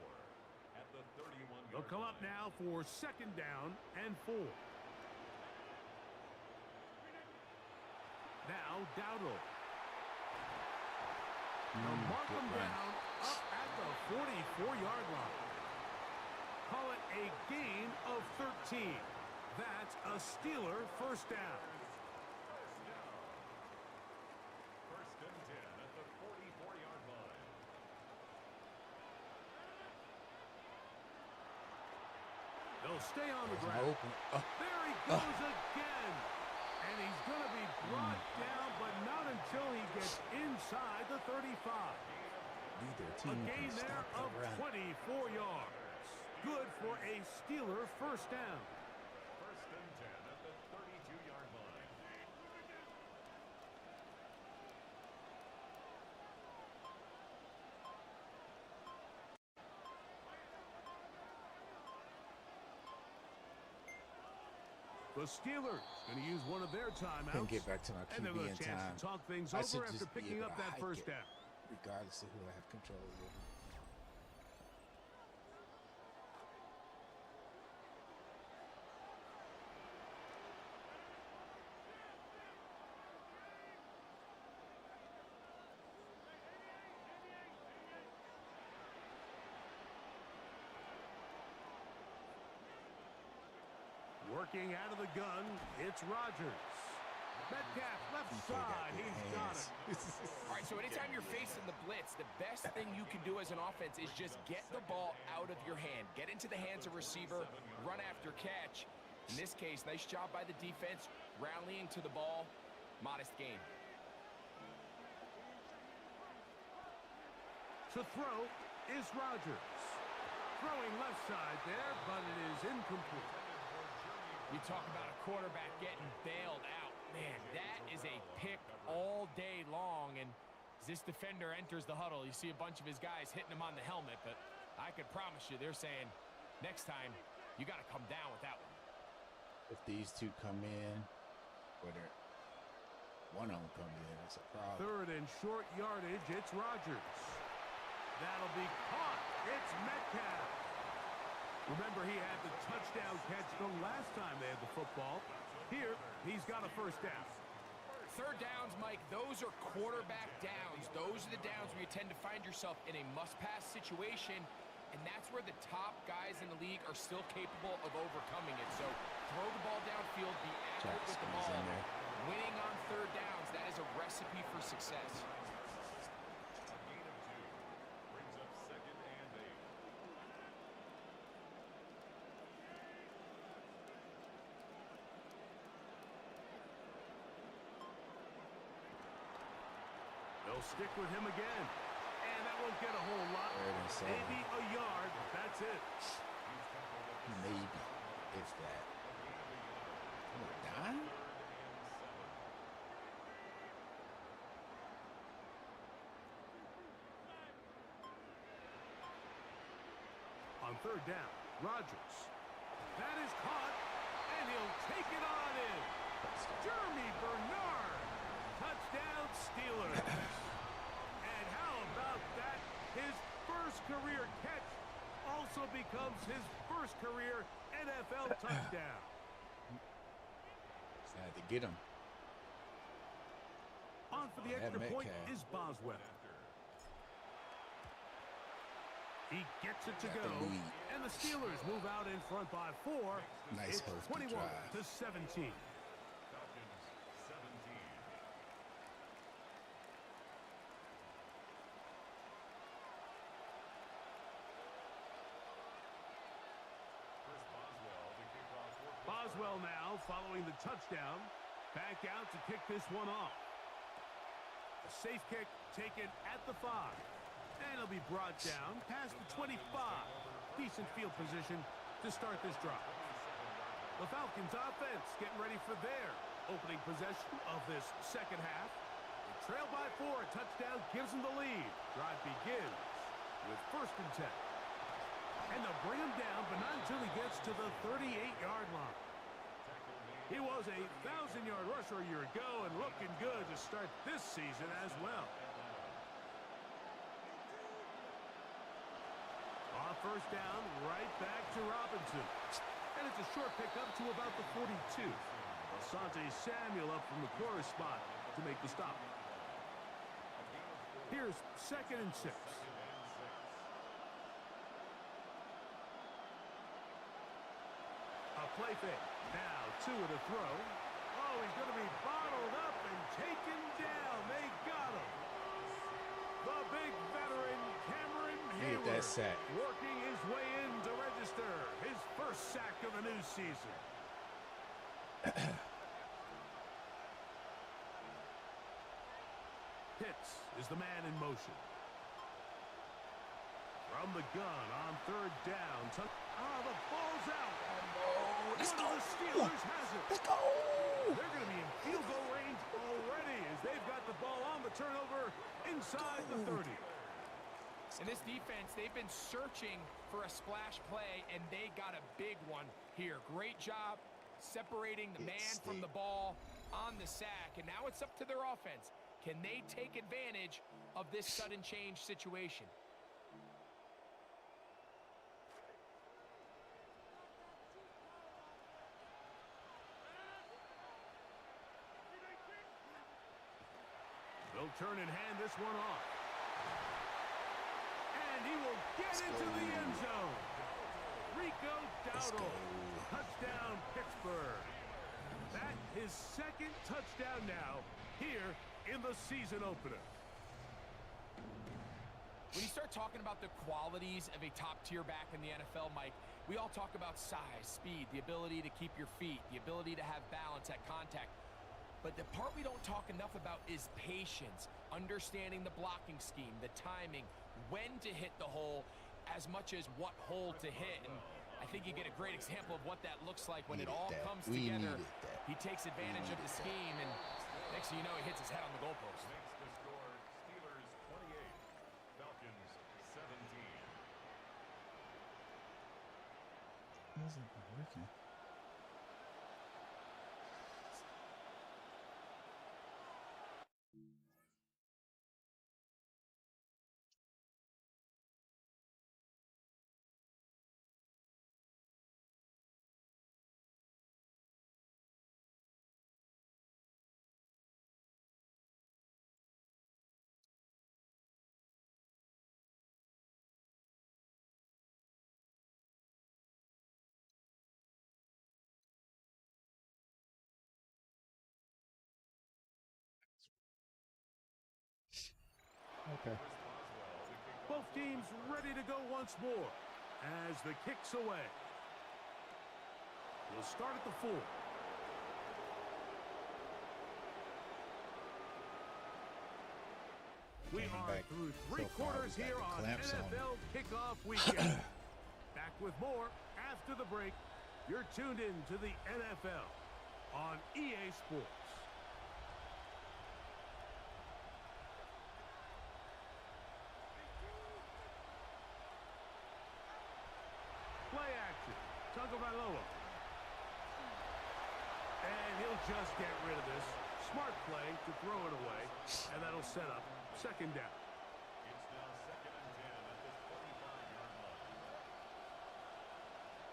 at the 31-yard They'll come up now for 2nd down and 4. Now Dowdle. They'll mark him down up at the 44-yard line. Call it a gain of 13. That's a Steeler first down. First and 10 at the 44-yard line. They'll stay on the ground. There he goes again. And he's going to be brought down, but not until he gets inside the 35. A gain there of 24 yards. Good for a Steeler first down. First and 10 at the 32-yard line. The Steelers going to use one of their timeouts. Couldn't get back to my and they'll QB get in a chance time. to talk things I over should after just be picking able up to that hike first it, down. regardless of who I have control over. Working out of the gun, it's Rodgers. Metcalf, left side, he's got it. All right, so anytime you're facing the blitz, the best thing you can do as an offense is just get the ball out of your hand. Get into the hands of receiver, run after catch. In this case, nice job by the defense, rallying to the ball. Modest gain. To throw is Rodgers. Throwing left side there, but it is incomplete. You talk about a quarterback getting bailed out. Man, that is a pick all day long. And as this defender enters the huddle, you see a bunch of his guys hitting him on the helmet. But I could promise you, they're saying, next time, you got to come down with that one. If these two come in, whether one of them comes in, it's a problem. Third and short yardage, it's Rodgers. That'll be caught. It's Metcalf. Remember, he had the touchdown catch the last time they had the football. Here, he's got a first down. Third downs, Mike, those are quarterback downs. Those are the downs where you tend to find yourself in a must-pass situation, and that's where the top guys in the league are still capable of overcoming it. So throw the ball downfield, be accurate with the ball. Winning on third downs, that is a recipe for success. A gain of 2 brings up 2nd and 8. They'll stick with him again. And that won't get a whole lot. Maybe a yard. That's it. Maybe, if that. Dime? On third down, Rodgers. That is caught, and he'll take it on in. Jeremy Bernard. Touchdown, Steelers. And how about that? His first career catch also becomes his first career NFL touchdown. Just had to get him. On for the extra point is Boswell. He gets it to go, and the Steelers move out in front by 4. Nice it's healthy 21 drive. to 17. Falcons 17. Chris Boswell to kick off for NFL now following the touchdown. Back out to kick this one off. A safe kick taken at the 5. And it'll be brought down past the 25. Decent field position to start this drive. The Falcons offense getting ready for their opening possession of this second half. They trail by 4. A touchdown gives them the lead. Drive begins with 1st and 10. And they'll bring him down, but not until he gets to the 38-yard line. He was a 1,000-yard rusher a year ago and looking good to start this season as well. On 1st down, right back to Robinson. And it's a short pickup to about the 42. Asante Samuel up from the quarter spot to make the stop. Here's 2nd and 6. A play fake. Now, 2 with a throw. Oh, he's going to be bottled up and taken down. They got him. The big veteran, Cameron Hayward, that sack. working his way in to register his 1st sack of the new season. Pitts is the man in motion. From the gun on 3rd down. The ball's out. Let's go. The Steelers has it. Let's go. They're going to be in field goal range already as they've got the ball on the turnover inside the 30. And this defense, they've been searching for a splash play, and they got a big one here. Great job separating the man from the ball on the sack. And now it's up to their offense. Can they take advantage of this sudden change situation? They'll turn and hand this one off. And he will get into the end zone. Rico Dowdle. Touchdown, Pittsburgh. That his 2nd touchdown now here in the season opener. When you start talking about the qualities of a top-tier back in the NFL, Mike, we all talk about size, speed, the ability to keep your feet, the ability to have balance at contact. But the part we don't talk enough about is patience, understanding the blocking scheme, the timing, when to hit the hole, as much as what hole to hit. And I think you get a great example of what that looks like when it all comes together. He takes advantage of the scheme, and next thing you know, he hits his head on the goalpost. Makes the score Steelers 28, Falcons 17. How's it working? Okay. Both teams ready to go once more as the kick's away. We'll start at the 4. We are through 3 quarters here on NFL Kickoff Weekend. Back with more after the break. You're tuned in to the NFL on EA Sports. Play action. Tagovailoa. And he'll just get rid of this. Smart play to throw it away. And that'll set up 2nd down. It's now 2nd and 10 at the 25-yard line.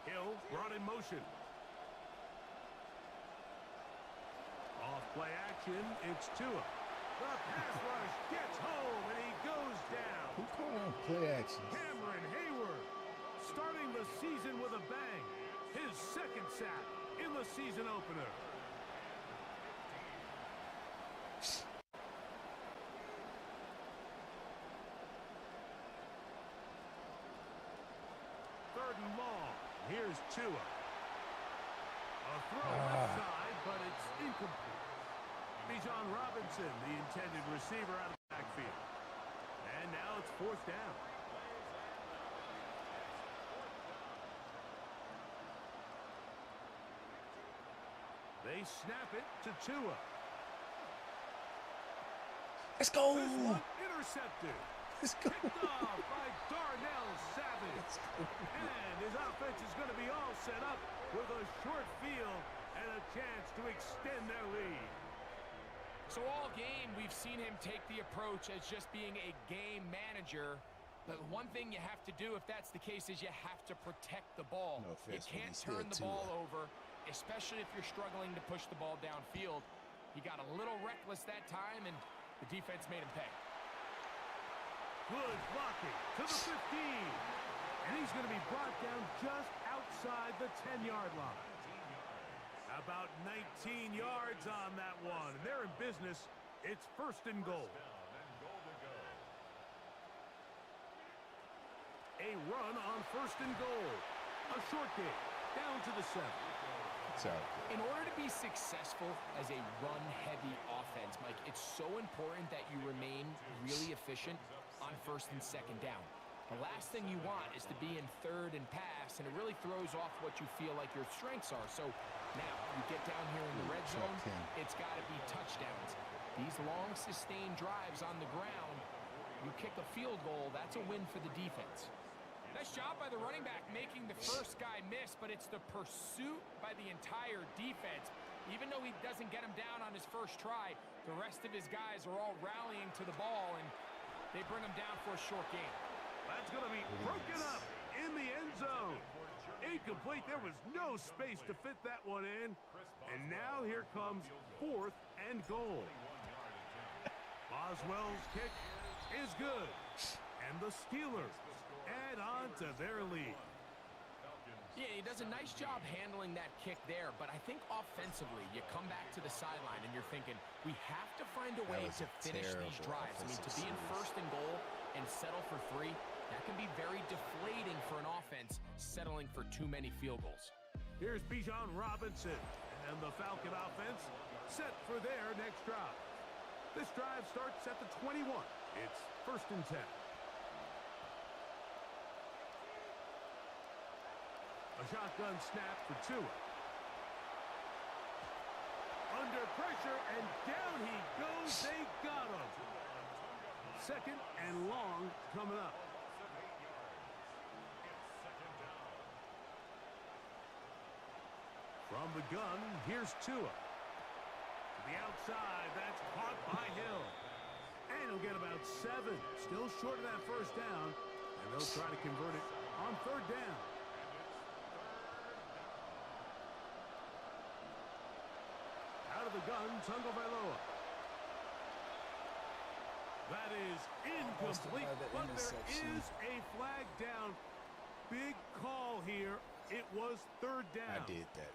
Hill brought in motion. Off play action, it's Tua. The pass rush gets home, and he goes down. Who called on play action? Cameron Hayward starting the season with a bang. His 2nd sack in the season opener. Third and long. Here's Tua. A throw left side, but it's incomplete. Bijan Robinson, the intended receiver, out of the backfield. And now it's 4th down. They snap it to Tua. Let's go. This one intercepted. Let's go. Picked off by Darnell Savage. And his offense is going to be all set up with a short field and a chance to extend their lead. So all game, we've seen him take the approach as just being a game manager. But one thing you have to do if that's the case is you have to protect the ball. No You offense, can't but he's turn the still ball Tua. over, especially if you're struggling to push the ball downfield. He got a little reckless that time, and the defense made him pay. Good blocking to the 15. And he's going to be brought down just outside the 10-yard line. About 19 yards on that one. And they're in business. It's 1st and goal. A run on 1st and goal. A short game. Down to the 7. It's out. In order to be successful as a run-heavy offense, Mike, it's so important that you remain really efficient on 1st and 2nd down. The last thing you want is to be in 3rd and pass, and it really throws off what you feel like your strengths are. So now you get down here in the red zone, it's got to be touchdowns. These long, sustained drives on the ground, you kick a field goal, that's a win for the defense. Nice job by the running back making the first guy miss, but it's the pursuit by the entire defense. Even though he doesn't get him down on his first try, the rest of his guys are all rallying to the ball, and they bring him down for a short gain. That's going to be broken up in the end zone. Incomplete. There was no space to fit that one in. And now here comes 4th and goal. Boswell's kick is good. And the Steelers add on to their lead. Yeah, he does a nice job handling that kick there, but I think offensively, you come back to the sideline and you're thinking, we have to find a way to finish these drives. I mean, to be in 1st and goal and settle for 3, that can be very deflating for an offense settling for too many field goals. Here's Bijan Robinson, and the Falcon offense set for their next drive. This drive starts at the 21. It's 1st and 10. A shotgun snap for Tua. Under pressure, and down he goes. They got him. 2nd and long coming up. From the gun, here's Tua. To the outside, that's caught by Hill. And he'll get about 7. Still short of that 1st down. And they'll try to convert it on 3rd down. Out of the gun, Tagovailoa. That is incomplete, but there is a flag down. Big call here. It was 3rd down. I did that.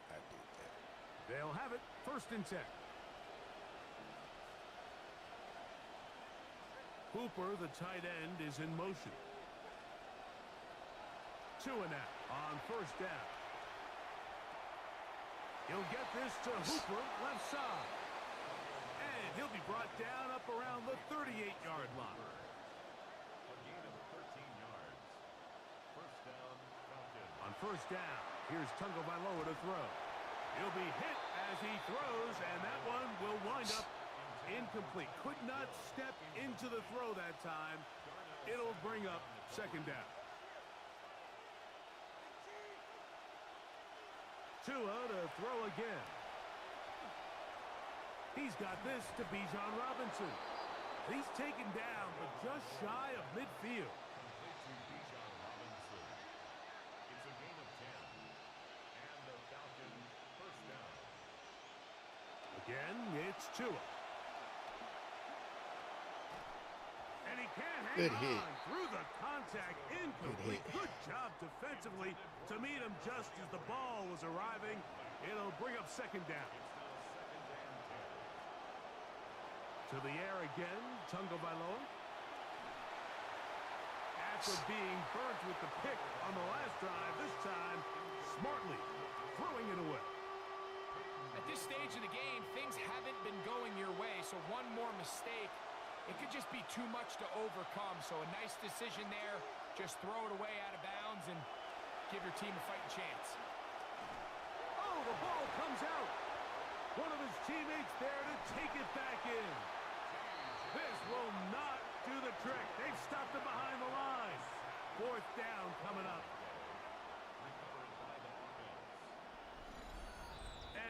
They'll have it 1st and 10. Hooper, the tight end, is in motion. Tua now on 1st down. He'll get this to Hooper, left side. And he'll be brought down up around the 38-yard line. A gain of 13 yards. 1st down, Falcons. On 1st down, here's Tagovailoa to throw. He'll be hit as he throws, and that one will wind up incomplete. Could not step into the throw that time. It'll bring up 2nd down. Tua to throw again. He's got this to Bijan Robinson. He's taken down, but just shy of midfield. Complete to Bijan Robinson. It's a gain of 10. And the Falcons 1st down. Again, it's Tua. And he can't hang Good on hit. through the contact. Incomplete. hit. Good job defensively to meet him just as the ball was arriving. It'll bring up 2nd down. To the air again, Tagovailoa. After being burnt with the pick on the last drive, this time smartly throwing it away. At this stage of the game, things haven't been going your way, so one more mistake, it could just be too much to overcome. So a nice decision there. Just throw it away out of bounds and give your team a fighting chance. Oh, the ball comes out. One of his teammates there to take it back in. This will not do the trick. They've stopped him behind the line. Fourth down coming up.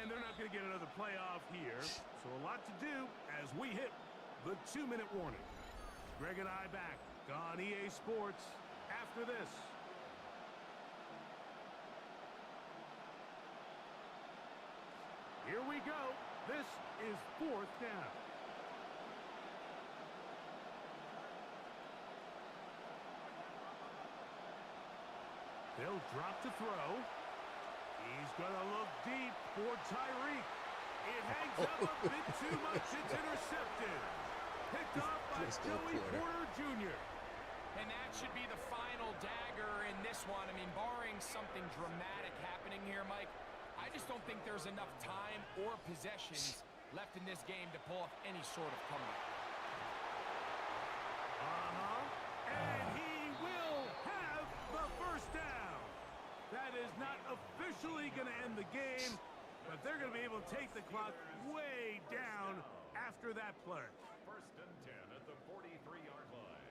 And they're not going to get another playoff here. So a lot to do as we hit the 2-minute warning. Greg and I back on EA Sports after this. Here we go. This is fourth down. They'll drop to throw. He's going to look deep for Tyreek. It hangs up a bit too much. It's intercepted. Picked off by Joey Porter Jr. And that should be the final dagger in this one. I mean, barring something dramatic happening here, Mike, I just don't think there's enough time or possessions left in this game to pull off any sort of comeback. And he will have the first down. That is not officially going to end the game, but they're going to be able to take the clock way down after that play. First and 10 at the 43-yard line.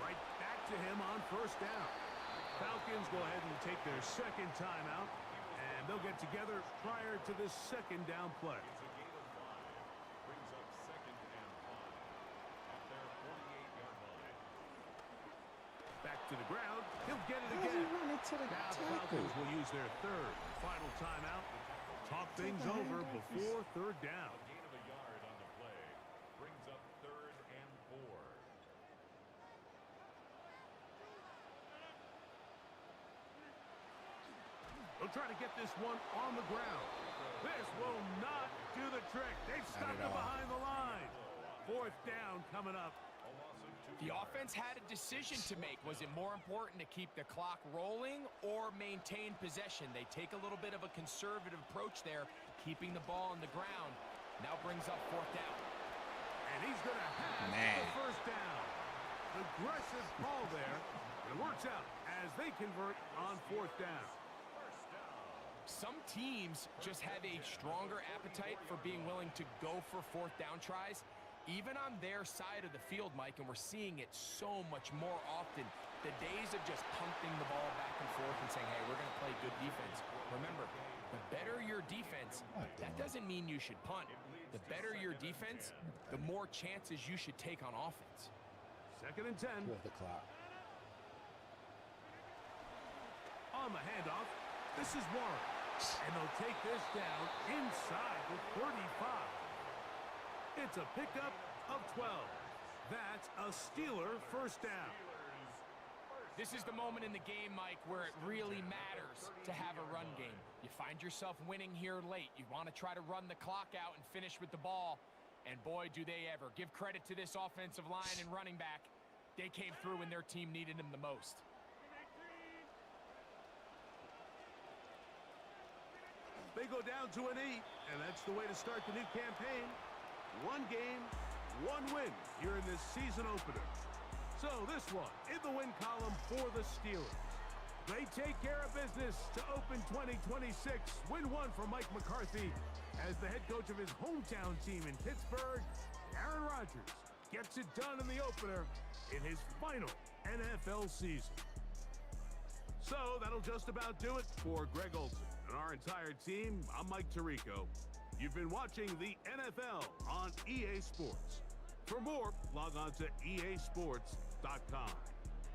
Right back to him on first down. Falcons go ahead and take their second timeout, and they'll get together prior to this second down play. It's a gain of 5. Brings up second and 5 at their 48-yard line. Back to the ground. He'll get it again. Now the Falcons will use their third and final timeout. Talk things over before third down. A gain of a yard on the play. Brings up third and 4. They'll try to get this one on the ground. This will not do the trick. They've stopped it behind the line. Fourth down coming up. The offense had a decision to make. Was it more important to keep the clock rolling or maintain possession? They take a little bit of a conservative approach there, keeping the ball on the ground. Now brings up fourth down. And he's going to have the first down. Aggressive call there. It works out as they convert on fourth down. Some teams just have a stronger appetite for being willing to go for fourth down tries, even on their side of the field, Mike, and we're seeing it so much more often. The days of just pumping the ball back and forth and saying, hey, we're going to play good defense. Remember, the better your defense, that doesn't mean you should punt. The better your defense, the more chances you should take on offense. Second and 10. The clock. On the handoff, this is Warren. And they'll take this down inside the 35. It's a pickup of 12. That's a Steeler first down. This is the moment in the game, Mike, where it really matters to have a run game. You find yourself winning here late. You want to try to run the clock out and finish with the ball. And boy, do they ever. Give credit to this offensive line and running back. They came through when their team needed them the most. They go down to an 8, and that's the way to start the new campaign. One game, one win here in this season opener. So this one in the win column for the Steelers. They take care of business to open 2026. Win one for Mike McCarthy as the head coach of his hometown team in Pittsburgh. Aaron Rodgers gets it done in the opener in his final NFL season. So that'll just about do it for Greg Olsen and our entire team. I'm Mike Tirico. You've been watching the NFL on EA Sports. For more, log on to easports.com.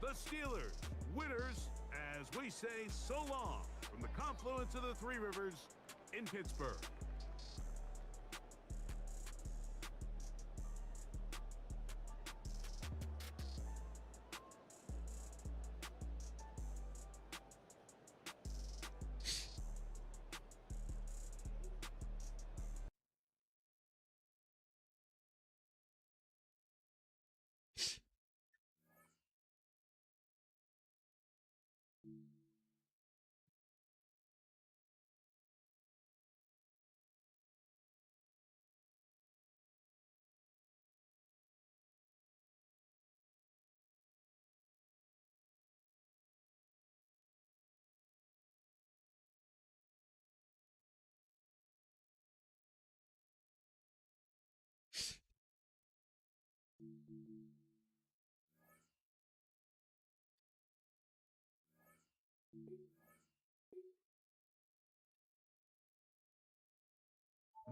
The Steelers, winners, as we say so long from the confluence of the Three Rivers in Pittsburgh.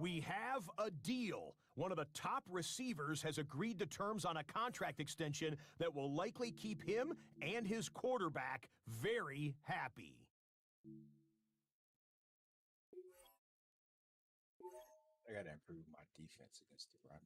We have a deal. One of the top receivers has agreed to terms on a contract extension that will likely keep him and his quarterback very happy. I gotta improve my defense against the run.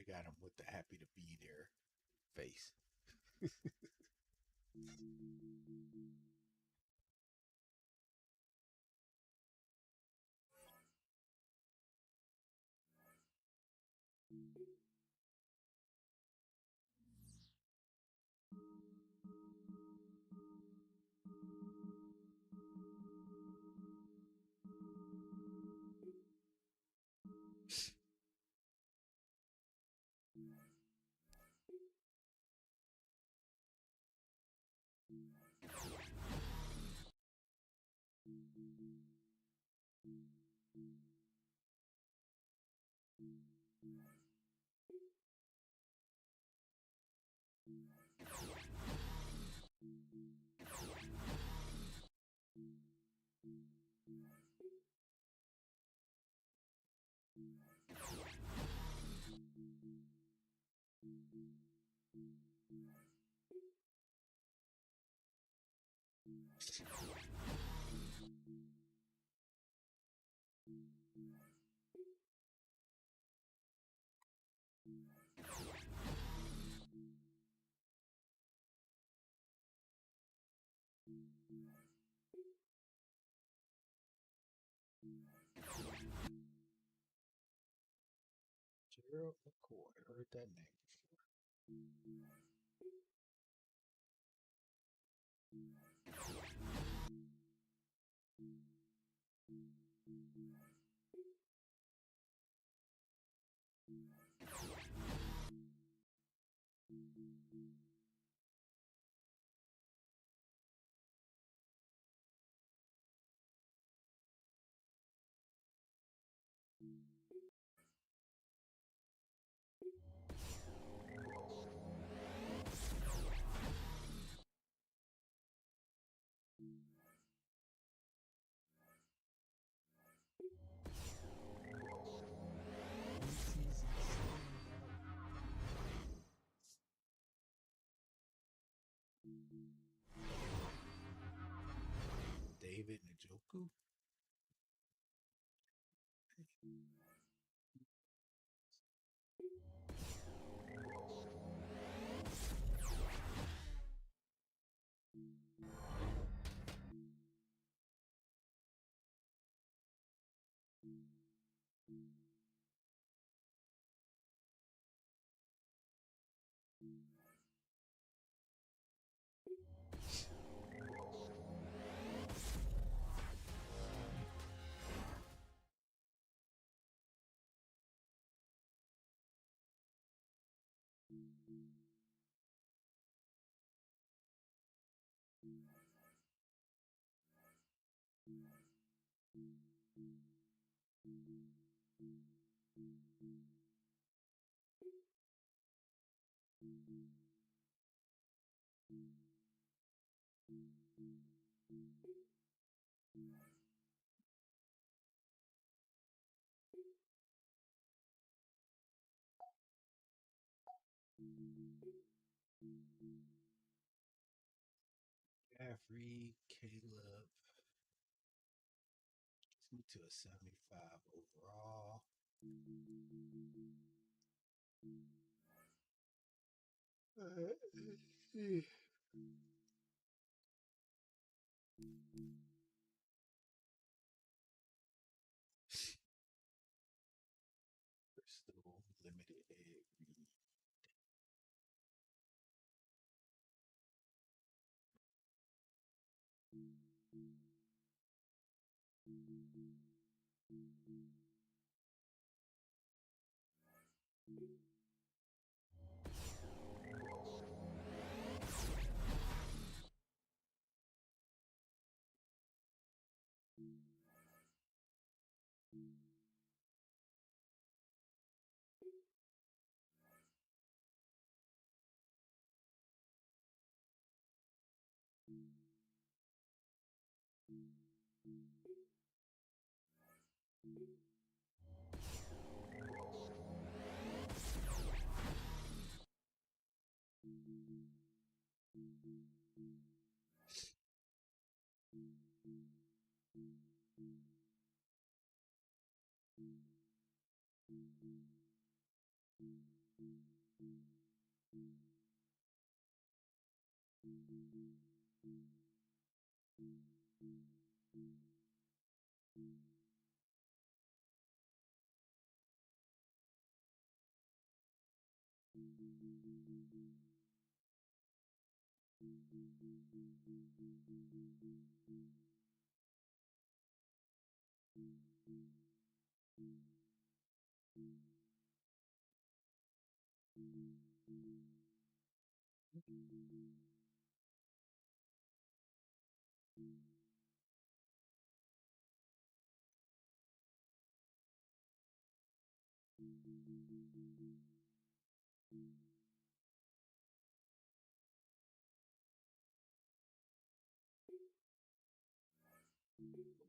They got him with the happy to be there face. Gerald McCoy, heard that name before. Goku. Jeffrey, Caleb. Let's move to a 75 overall. Bristol limited egg read.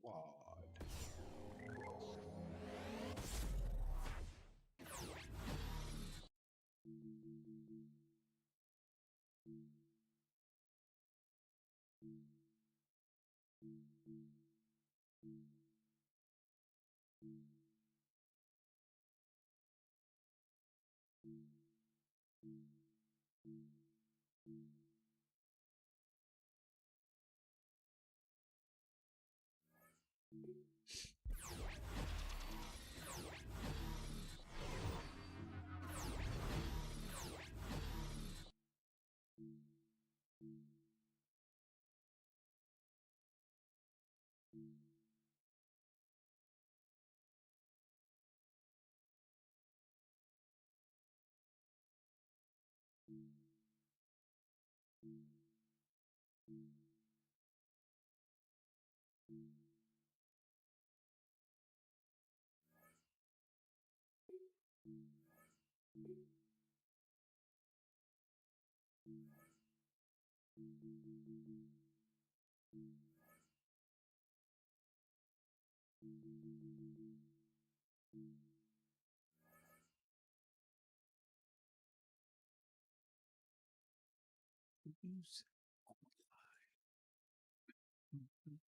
Wad. Use online.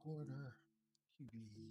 Quarter QB.